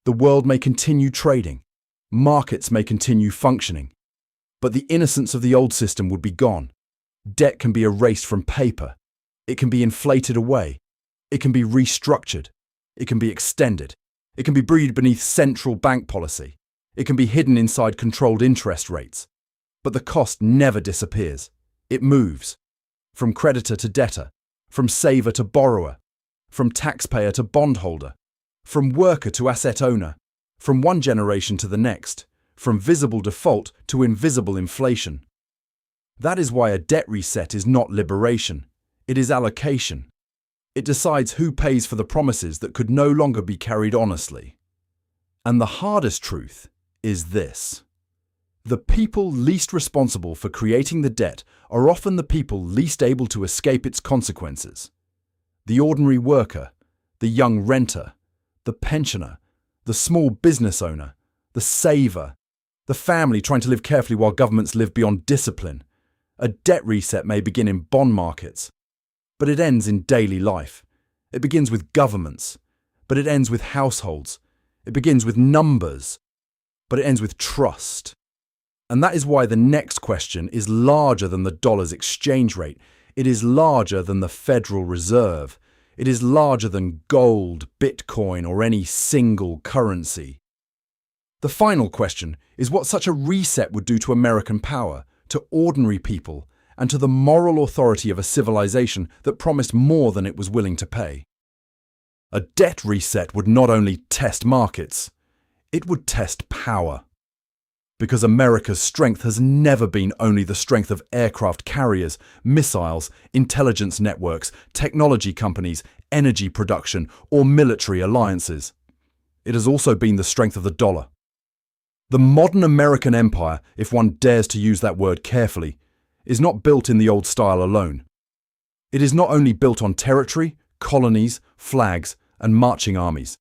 The world may continue trading. Markets may continue functioning. But the innocence of the old system would be gone. Debt can be erased from paper. It can be inflated away. It can be restructured. It can be extended. It can be buried beneath central bank policy. It can be hidden inside controlled interest rates. But the cost never disappears. It moves. From creditor to debtor. From saver to borrower. From taxpayer to bondholder. From worker to asset owner. From one generation to the next. From visible default to invisible inflation. That is why a debt reset is not liberation. It is allocation. It decides who pays for the promises that could no longer be carried honestly. And the hardest truth is this. The people least responsible for creating the debt are often the people least able to escape its consequences. The ordinary worker, the young renter, the pensioner, the small business owner, the saver, the family trying to live carefully while governments live beyond discipline. A debt reset may begin in bond markets, but it ends in daily life. It begins with governments, but it ends with households. It begins with numbers, but it ends with trust. And that is why the next question is larger than the dollar's exchange rate. It is larger than the Federal Reserve. It is larger than gold, Bitcoin, or any single currency. The final question is what such a reset would do to American power, to ordinary people, and to the moral authority of a civilization that promised more than it was willing to pay. A debt reset would not only test markets, it would test power. Because America's strength has never been only the strength of aircraft carriers, missiles, intelligence networks, technology companies, energy production, or military alliances. It has also been the strength of the dollar. The modern American empire, if one dares to use that word carefully, is not built in the old style alone. It is not only built on territory, colonies, flags, and marching armies.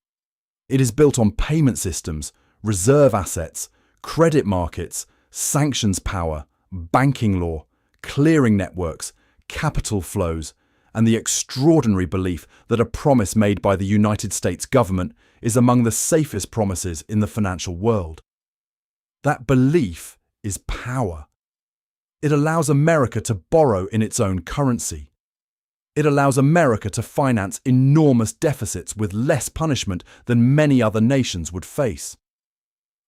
It is built on payment systems, reserve assets, credit markets, sanctions power, banking law, clearing networks, capital flows, and the extraordinary belief that a promise made by the United States government is among the safest promises in the financial world. That belief is power. It allows America to borrow in its own currency. It allows America to finance enormous deficits with less punishment than many other nations would face.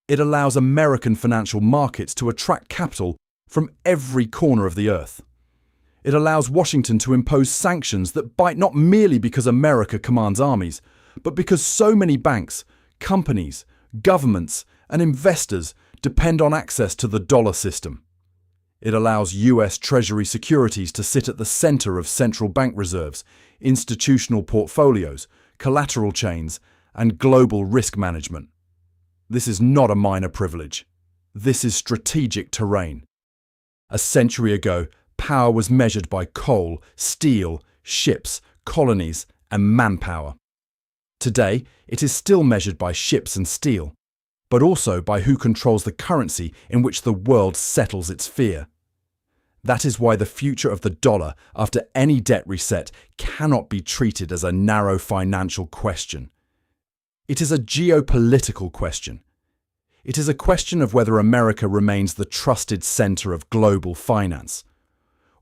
It allows American financial markets to attract capital from every corner of the earth. It allows Washington to impose sanctions that bite not merely because America commands armies, but because so many banks, companies, governments, and investors depend on access to the dollar system. It allows US Treasury securities to sit at the center of central bank reserves, institutional portfolios, collateral chains, and global risk management. This is not a minor privilege. This is strategic terrain. A century ago, power was measured by coal, steel, ships, colonies, and manpower. Today, it is still measured by ships and steel, but also by who controls the currency in which the world settles its fear. That is why the future of the dollar, after any debt reset, cannot be treated as a narrow financial question. It is a geopolitical question. It is a question of whether America remains the trusted center of global finance,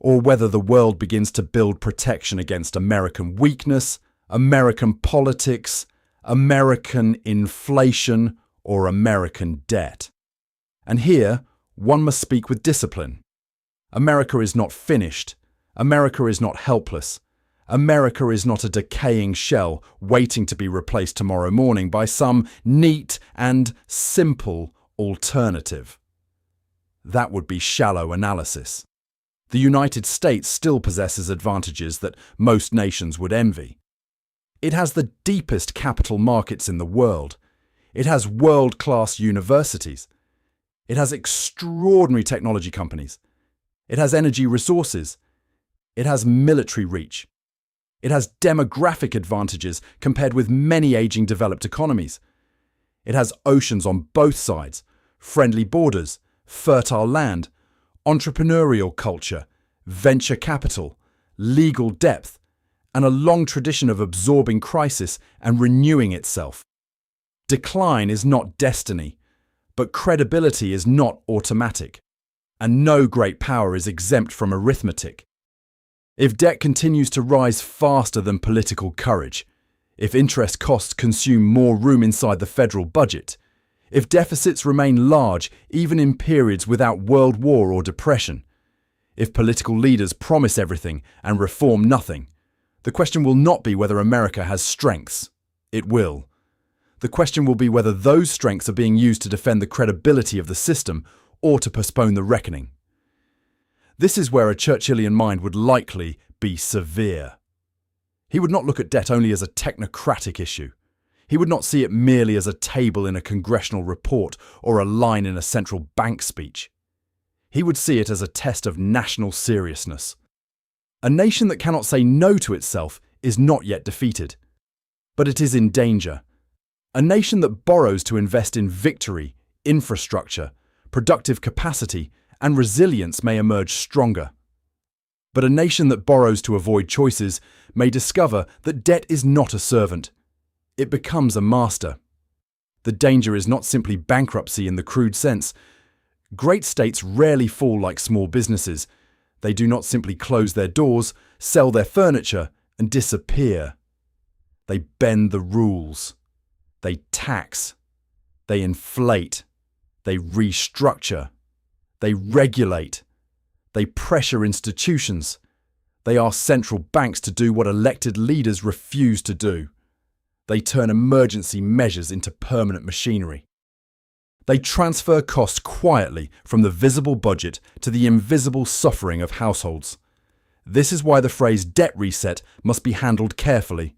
or whether the world begins to build protection against American weakness, American politics, American inflation, or American debt. And here, one must speak with discipline. America is not finished. America is not helpless. America is not a decaying shell waiting to be replaced tomorrow morning by some neat and simple alternative. That would be shallow analysis. The United States still possesses advantages that most nations would envy. It has the deepest capital markets in the world. It has world-class universities. It has extraordinary technology companies. It has energy resources. It has military reach. It has demographic advantages compared with many aging developed economies. It has oceans on both sides, friendly borders, fertile land, entrepreneurial culture, venture capital, legal depth, and a long tradition of absorbing crisis and renewing itself. Decline is not destiny, but credibility is not automatic, and no great power is exempt from arithmetic. If debt continues to rise faster than political courage, if interest costs consume more room inside the federal budget, if deficits remain large even in periods without world war or depression, if political leaders promise everything and reform nothing, the question will not be whether America has strengths. It will. The question will be whether those strengths are being used to defend the credibility of the system or to postpone the reckoning. This is where a Churchillian mind would likely be severe. He would not look at debt only as a technocratic issue. He would not see it merely as a table in a congressional report or a line in a central bank speech. He would see it as a test of national seriousness. A nation that cannot say no to itself is not yet defeated, but it is in danger. A nation that borrows to invest in victory, infrastructure, productive capacity, and resilience may emerge stronger. But a nation that borrows to avoid choices may discover that debt is not a servant. It becomes a master. The danger is not simply bankruptcy in the crude sense. Great states rarely fall like small businesses. They do not simply close their doors, sell their furniture, and disappear. They bend the rules. They tax. They inflate. They restructure. They regulate. They pressure institutions. They ask central banks to do what elected leaders refuse to do. They turn emergency measures into permanent machinery. They transfer costs quietly from the visible budget to the invisible suffering of households. This is why the phrase debt reset must be handled carefully.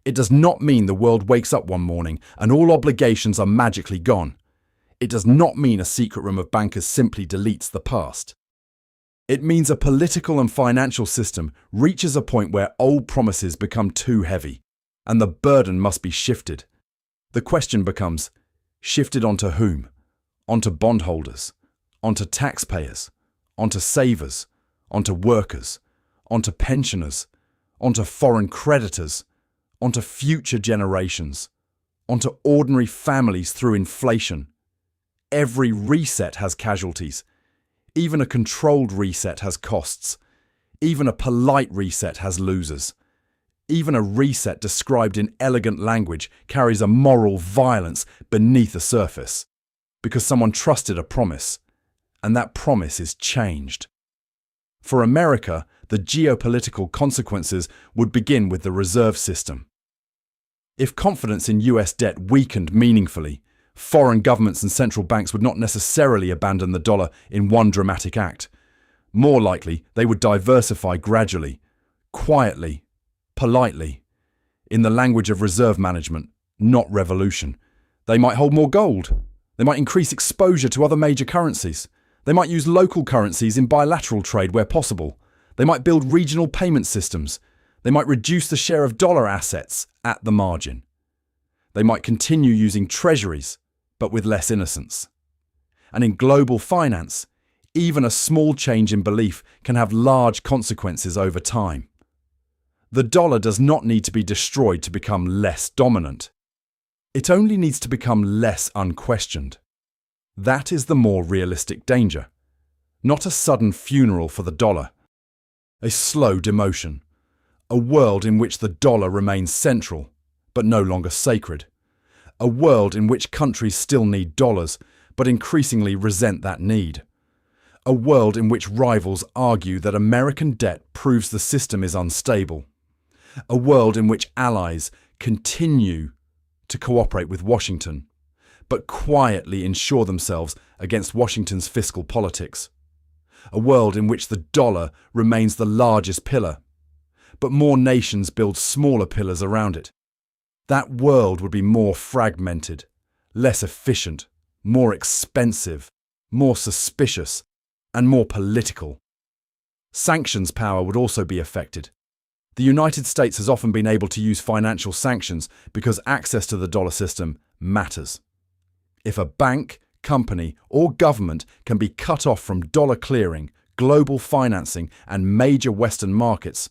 It does not mean the world wakes up one morning and all obligations are magically gone. It does not mean a secret room of bankers simply deletes the past. It means a political and financial system reaches a point where old promises become too heavy, and the burden must be shifted. The question becomes, shifted onto whom? Onto bondholders, onto taxpayers, onto savers, onto workers, onto pensioners, onto foreign creditors, onto future generations, onto ordinary families through inflation. Every reset has casualties. Even a controlled reset has costs. Even a polite reset has losers. Even a reset described in elegant language carries a moral violence beneath the surface, because someone trusted a promise, and that promise is changed. For America, the geopolitical consequences would begin with the reserve system. If confidence in US debt weakened meaningfully, foreign governments and central banks would not necessarily abandon the dollar in one dramatic act. More likely, they would diversify gradually, quietly, politely, in the language of reserve management, not revolution. They might hold more gold. They might increase exposure to other major currencies. They might use local currencies in bilateral trade where possible. They might build regional payment systems. They might reduce the share of dollar assets at the margin. They might continue using treasuries, but with less innocence. And in global finance, even a small change in belief can have large consequences over time. The dollar does not need to be destroyed to become less dominant. It only needs to become less unquestioned. That is the more realistic danger. Not a sudden funeral for the dollar. A slow demotion. A world in which the dollar remains central, but no longer sacred. A world in which countries still need dollars, but increasingly resent that need. A world in which rivals argue that American debt proves the system is unstable. A world in which allies continue to cooperate with Washington, but quietly insure themselves against Washington's fiscal politics. A world in which the dollar remains the largest pillar, but more nations build smaller pillars around it. That world would be more fragmented, less efficient, more expensive, more suspicious, and more political. Sanctions power would also be affected. The United States has often been able to use financial sanctions because access to the dollar system matters. If a bank, company, or government can be cut off from dollar clearing, global financing, and major Western markets,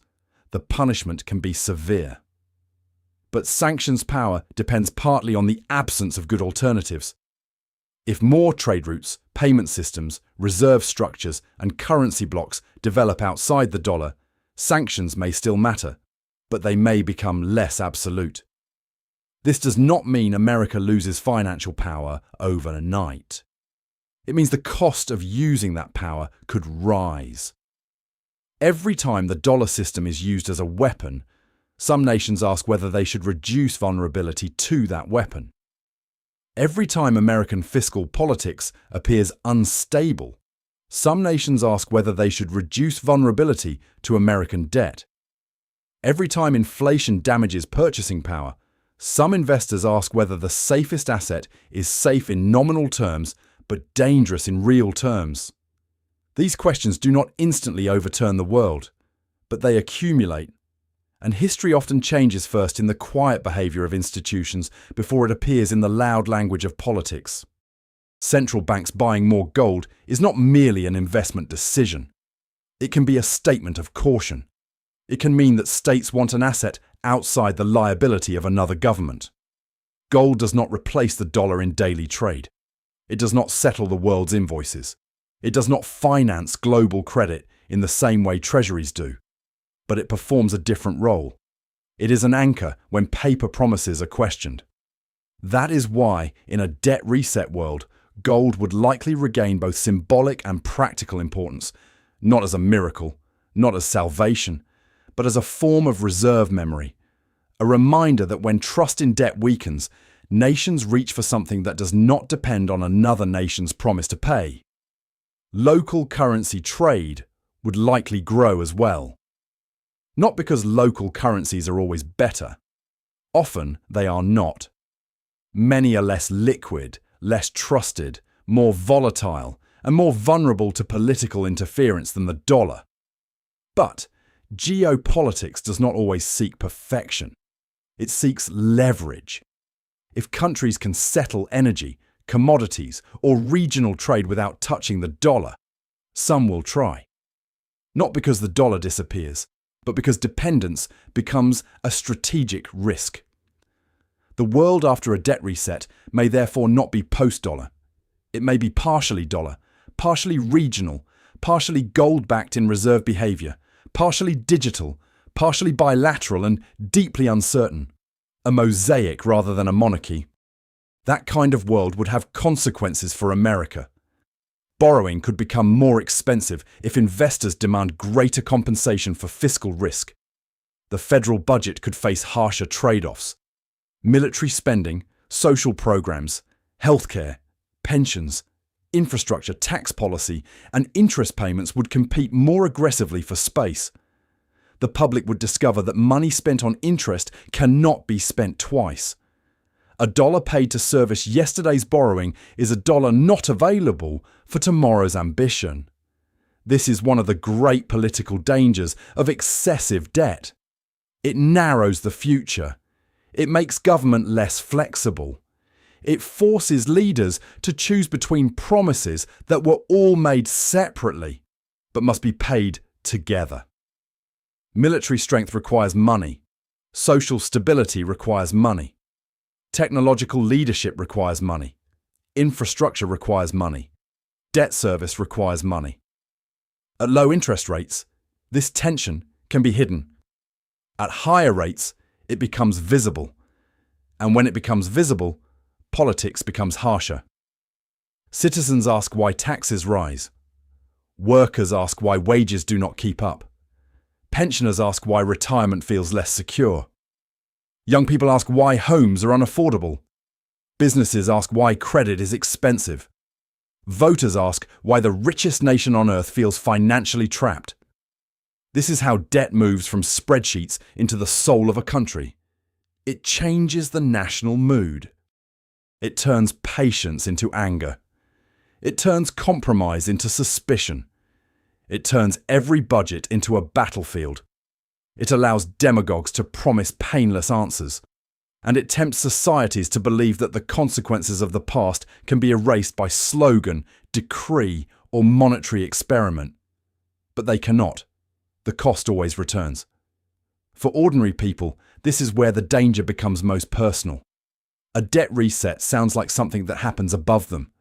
the punishment can be severe. But sanctions power depends partly on the absence of good alternatives. If more trade routes, payment systems, reserve structures, and currency blocks develop outside the dollar, sanctions may still matter, but they may become less absolute. This does not mean America loses financial power overnight. It means the cost of using that power could rise. Every time the dollar system is used as a weapon, some nations ask whether they should reduce vulnerability to that weapon. Every time American fiscal politics appears unstable, some nations ask whether they should reduce vulnerability to American debt. Every time inflation damages purchasing power, some investors ask whether the safest asset is safe in nominal terms but dangerous in real terms. These questions do not instantly overturn the world, but they accumulate. And history often changes first in the quiet behaviour of institutions before it appears in the loud language of politics. Central banks buying more gold is not merely an investment decision. It can be a statement of caution. It can mean that states want an asset outside the liability of another government. Gold does not replace the dollar in daily trade. It does not settle the world's invoices. It does not finance global credit in the same way treasuries do. But it performs a different role. It is an anchor when paper promises are questioned. That is why, in a debt reset world, gold would likely regain both symbolic and practical importance, not as a miracle, not as salvation, but as a form of reserve memory, a reminder that when trust in debt weakens, nations reach for something that does not depend on another nation's promise to pay. Local currency trade would likely grow as well. Not because local currencies are always better. Often they are not. Many are less liquid, less trusted, more volatile, and more vulnerable to political interference than the dollar. But geopolitics does not always seek perfection. It seeks leverage. If countries can settle energy, commodities, or regional trade without touching the dollar, some will try. Not because the dollar disappears, but because dependence becomes a strategic risk. The world after a debt reset may therefore not be post-dollar. It may be partially dollar, partially regional, partially gold-backed in reserve behaviour, partially digital, partially bilateral and deeply uncertain. A mosaic rather than a monarchy. That kind of world would have consequences for America. Borrowing could become more expensive if investors demand greater compensation for fiscal risk. The federal budget could face harsher trade-offs. Military spending, social programs, healthcare, pensions, infrastructure, tax policy, and interest payments would compete more aggressively for space. The public would discover that money spent on interest cannot be spent twice. A dollar paid to service yesterday's borrowing is a dollar not available for tomorrow's ambition. This is one of the great political dangers of excessive debt. It narrows the future. It makes government less flexible. It forces leaders to choose between promises that were all made separately, but must be paid together. Military strength requires money. Social stability requires money. Technological leadership requires money. Infrastructure requires money. Debt service requires money. At low interest rates, this tension can be hidden. At higher rates, it becomes visible. And when it becomes visible, politics becomes harsher. Citizens ask why taxes rise. Workers ask why wages do not keep up. Pensioners ask why retirement feels less secure. Young people ask why homes are unaffordable. Businesses ask why credit is expensive. Voters ask why the richest nation on earth feels financially trapped. This is how debt moves from spreadsheets into the soul of a country. It changes the national mood. It turns patience into anger. It turns compromise into suspicion. It turns every budget into a battlefield. It allows demagogues to promise painless answers. And it tempts societies to believe that the consequences of the past can be erased by slogan, decree, or monetary experiment. But they cannot. The cost always returns. For ordinary people, this is where the danger becomes most personal. A debt reset sounds like something that happens above them.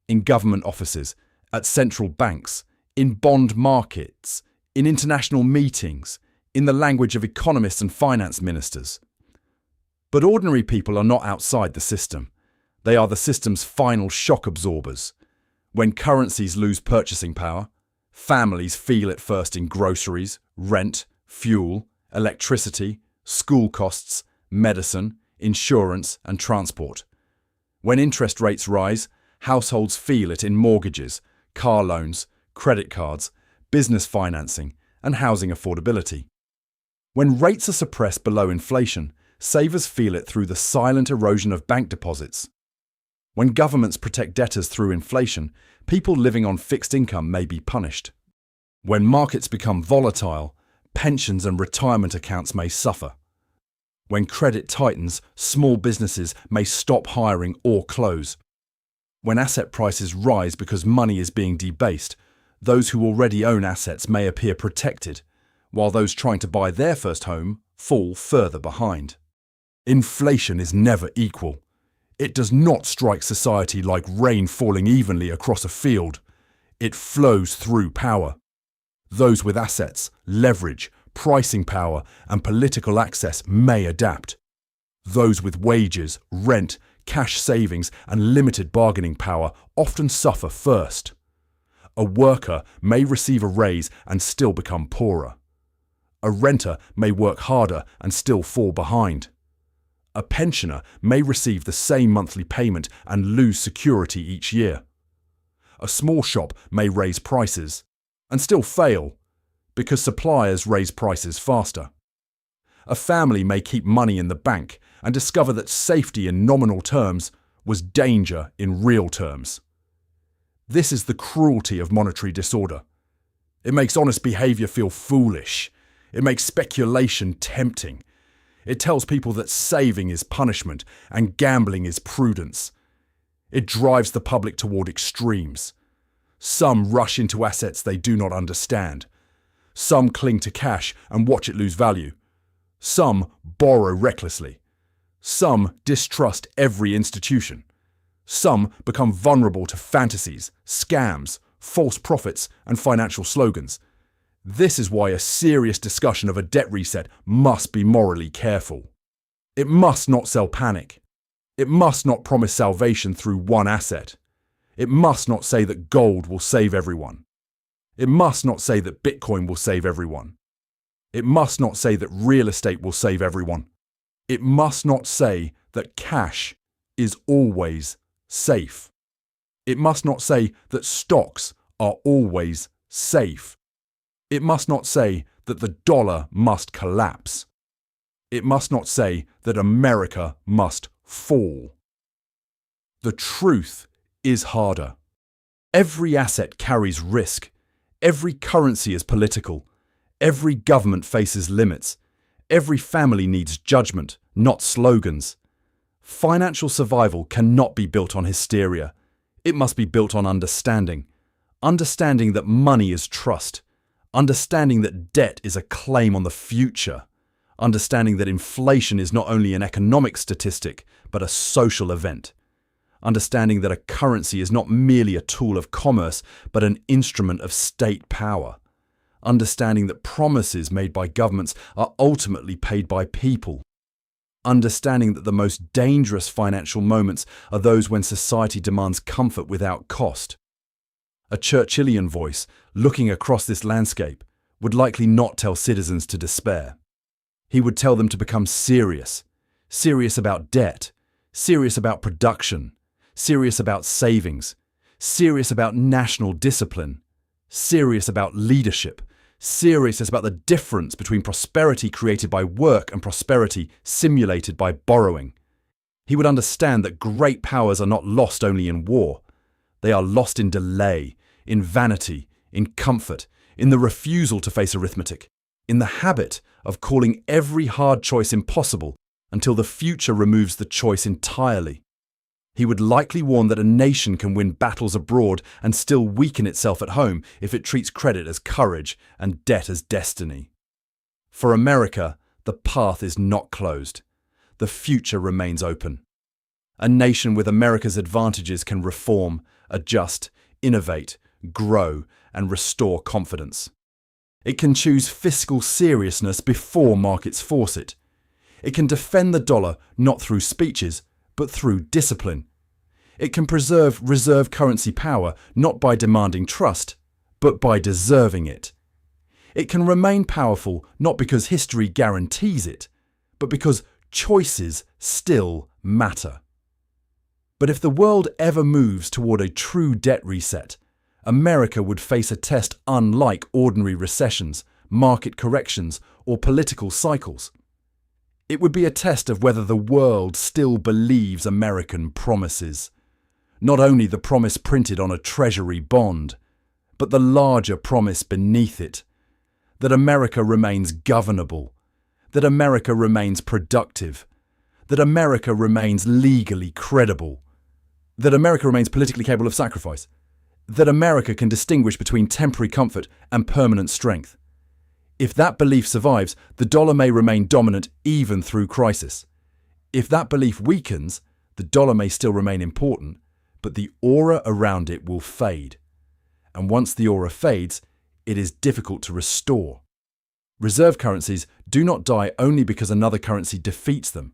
In government offices, at central banks, in bond markets, in international meetings, in the language of economists and finance ministers. But ordinary people are not outside the system. They are the system's final shock absorbers. When currencies lose purchasing power, families feel it first in groceries, rent, fuel, electricity, school costs, medicine, insurance, and transport. When interest rates rise, households feel it in mortgages, car loans, credit cards, business financing, and housing affordability. When rates are suppressed below inflation, savers feel it through the silent erosion of bank deposits. When governments protect debtors through inflation, people living on fixed income may be punished. When markets become volatile, pensions and retirement accounts may suffer. When credit tightens, small businesses may stop hiring or close. When asset prices rise because money is being debased, those who already own assets may appear protected, while those trying to buy their first home fall further behind. Inflation is never equal. It does not strike society like rain falling evenly across a field. It flows through power. Those with assets, leverage, pricing power, and political access may adapt. Those with wages, rent, cash savings, and limited bargaining power often suffer first. A worker may receive a raise and still become poorer. A renter may work harder and still fall behind. A pensioner may receive the same monthly payment and lose security each year. A small shop may raise prices and still fail because suppliers raise prices faster. A family may keep money in the bank and discover that safety in nominal terms was danger in real terms. This is the cruelty of monetary disorder. It makes honest behaviour feel foolish. It makes speculation tempting. It tells people that saving is punishment and gambling is prudence. It drives the public toward extremes. Some rush into assets they do not understand. Some cling to cash and watch it lose value. Some borrow recklessly. Some distrust every institution. Some become vulnerable to fantasies, scams, false profits, and financial slogans. This is why a serious discussion of a debt reset must be morally careful. It must not sell panic. It must not promise salvation through one asset. It must not say that gold will save everyone. It must not say that Bitcoin will save everyone. It must not say that real estate will save everyone. It must not say that cash is always safe. It must not say that stocks are always safe. It must not say that the dollar must collapse. It must not say that America must fall. The truth is harder. Every asset carries risk. Every currency is political. Every government faces limits. Every family needs judgment, not slogans. Financial survival cannot be built on hysteria. It must be built on understanding. Understanding that money is trust. Understanding that debt is a claim on the future. Understanding that inflation is not only an economic statistic, but a social event. Understanding that a currency is not merely a tool of commerce, but an instrument of state power. Understanding that promises made by governments are ultimately paid by people. Understanding that the most dangerous financial moments are those when society demands comfort without cost. A Churchillian voice, looking across this landscape, would likely not tell citizens to despair. He would tell them to become serious. Serious about debt. Serious about production. Serious about savings. Serious about national discipline. Serious about leadership. Serious about the difference between prosperity created by work and prosperity simulated by borrowing. He would understand that great powers are not lost only in war. They are lost in delay, in vanity, in comfort, in the refusal to face arithmetic, in the habit of calling every hard choice impossible until the future removes the choice entirely. He would likely warn that a nation can win battles abroad and still weaken itself at home if it treats credit as courage and debt as destiny. For America, the path is not closed. The future remains open. A nation with America's advantages can reform, adjust, innovate, grow, and restore confidence. It can choose fiscal seriousness before markets force it. It can defend the dollar not through speeches, but through discipline. It can preserve reserve currency power not by demanding trust, but by deserving it. It can remain powerful not because history guarantees it, but because choices still matter. But if the world ever moves toward a true debt reset, America would face a test unlike ordinary recessions, market corrections, or political cycles. It would be a test of whether the world still believes American promises. Not only the promise printed on a treasury bond, but the larger promise beneath it. That America remains governable. That America remains productive. That America remains legally credible. That America remains politically capable of sacrifice. That America can distinguish between temporary comfort and permanent strength. If that belief survives, the dollar may remain dominant even through crisis. If that belief weakens, the dollar may still remain important, but the aura around it will fade. And once the aura fades, it is difficult to restore. Reserve currencies do not die only because another currency defeats them.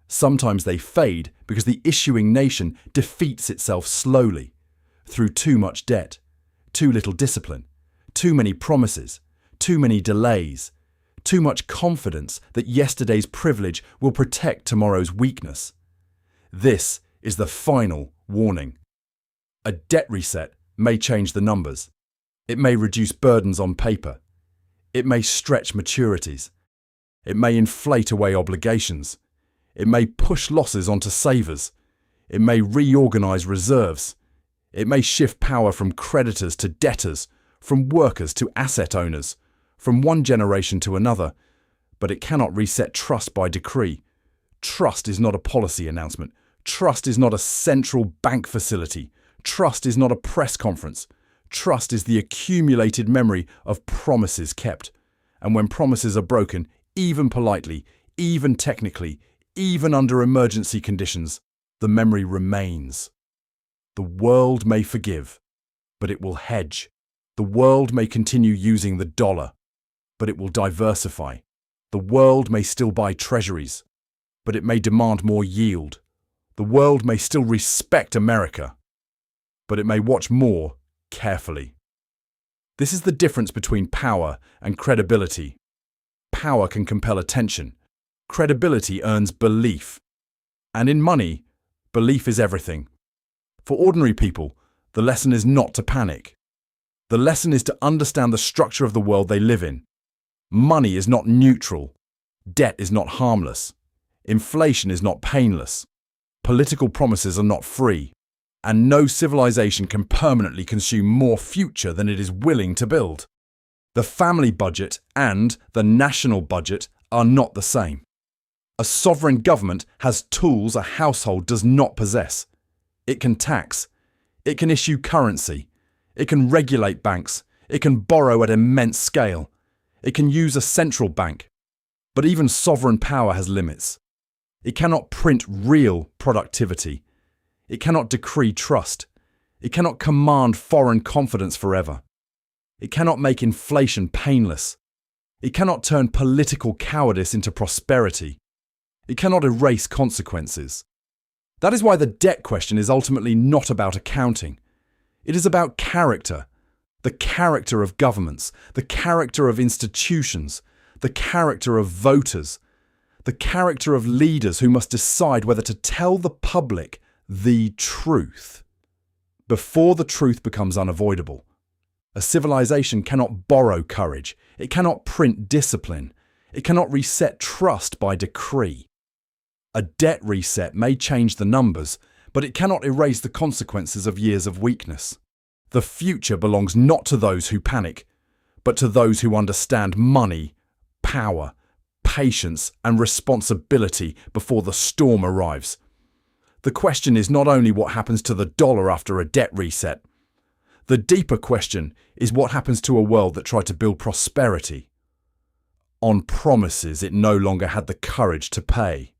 Sometimes they fade because the issuing nation defeats itself slowly, through too much debt, too little discipline, too many promises, too many delays, too much confidence that yesterday's privilege will protect tomorrow's weakness. This is the final warning. A debt reset may change the numbers. It may reduce burdens on paper. It may stretch maturities. It may inflate away obligations. It may push losses onto savers. It may reorganize reserves. It may shift power from creditors to debtors, from workers to asset owners, from one generation to another, but it cannot reset trust by decree. Trust is not a policy announcement. Trust is not a central bank facility. Trust is not a press conference. Trust is the accumulated memory of promises kept. And when promises are broken, even politely, even technically, even under emergency conditions, the memory remains. The world may forgive, but it will hedge. The world may continue using the dollar, but it will diversify. The world may still buy treasuries, but it may demand more yield. The world may still respect America, but it may watch more carefully. This is the difference between power and credibility. Power can compel attention. Credibility earns belief. And in money, belief is everything. For ordinary people, the lesson is not to panic. The lesson is to understand the structure of the world they live in. Money is not neutral. Debt is not harmless. Inflation is not painless. Political promises are not free. And no civilization can permanently consume more future than it is willing to build. The family budget and the national budget are not the same. A sovereign government has tools a household does not possess. It can tax. It can issue currency. It can regulate banks. It can borrow at immense scale. It can use a central bank. But even sovereign power has limits. It cannot print real productivity. It cannot decree trust. It cannot command foreign confidence forever. It cannot make inflation painless. It cannot turn political cowardice into prosperity. It cannot erase consequences. That is why the debt question is ultimately not about accounting. It is about character. The character of governments, the character of institutions, the character of voters, the character of leaders who must decide whether to tell the public the truth before the truth becomes unavoidable. A civilization cannot borrow courage. It cannot print discipline. It cannot reset trust by decree. A debt reset may change the numbers, but it cannot erase the consequences of years of weakness. The future belongs not to those who panic, but to those who understand money, power, patience, and responsibility before the storm arrives. The question is not only what happens to the dollar after a debt reset. The deeper question is what happens to a world that tried to build prosperity on promises it no longer had the courage to pay.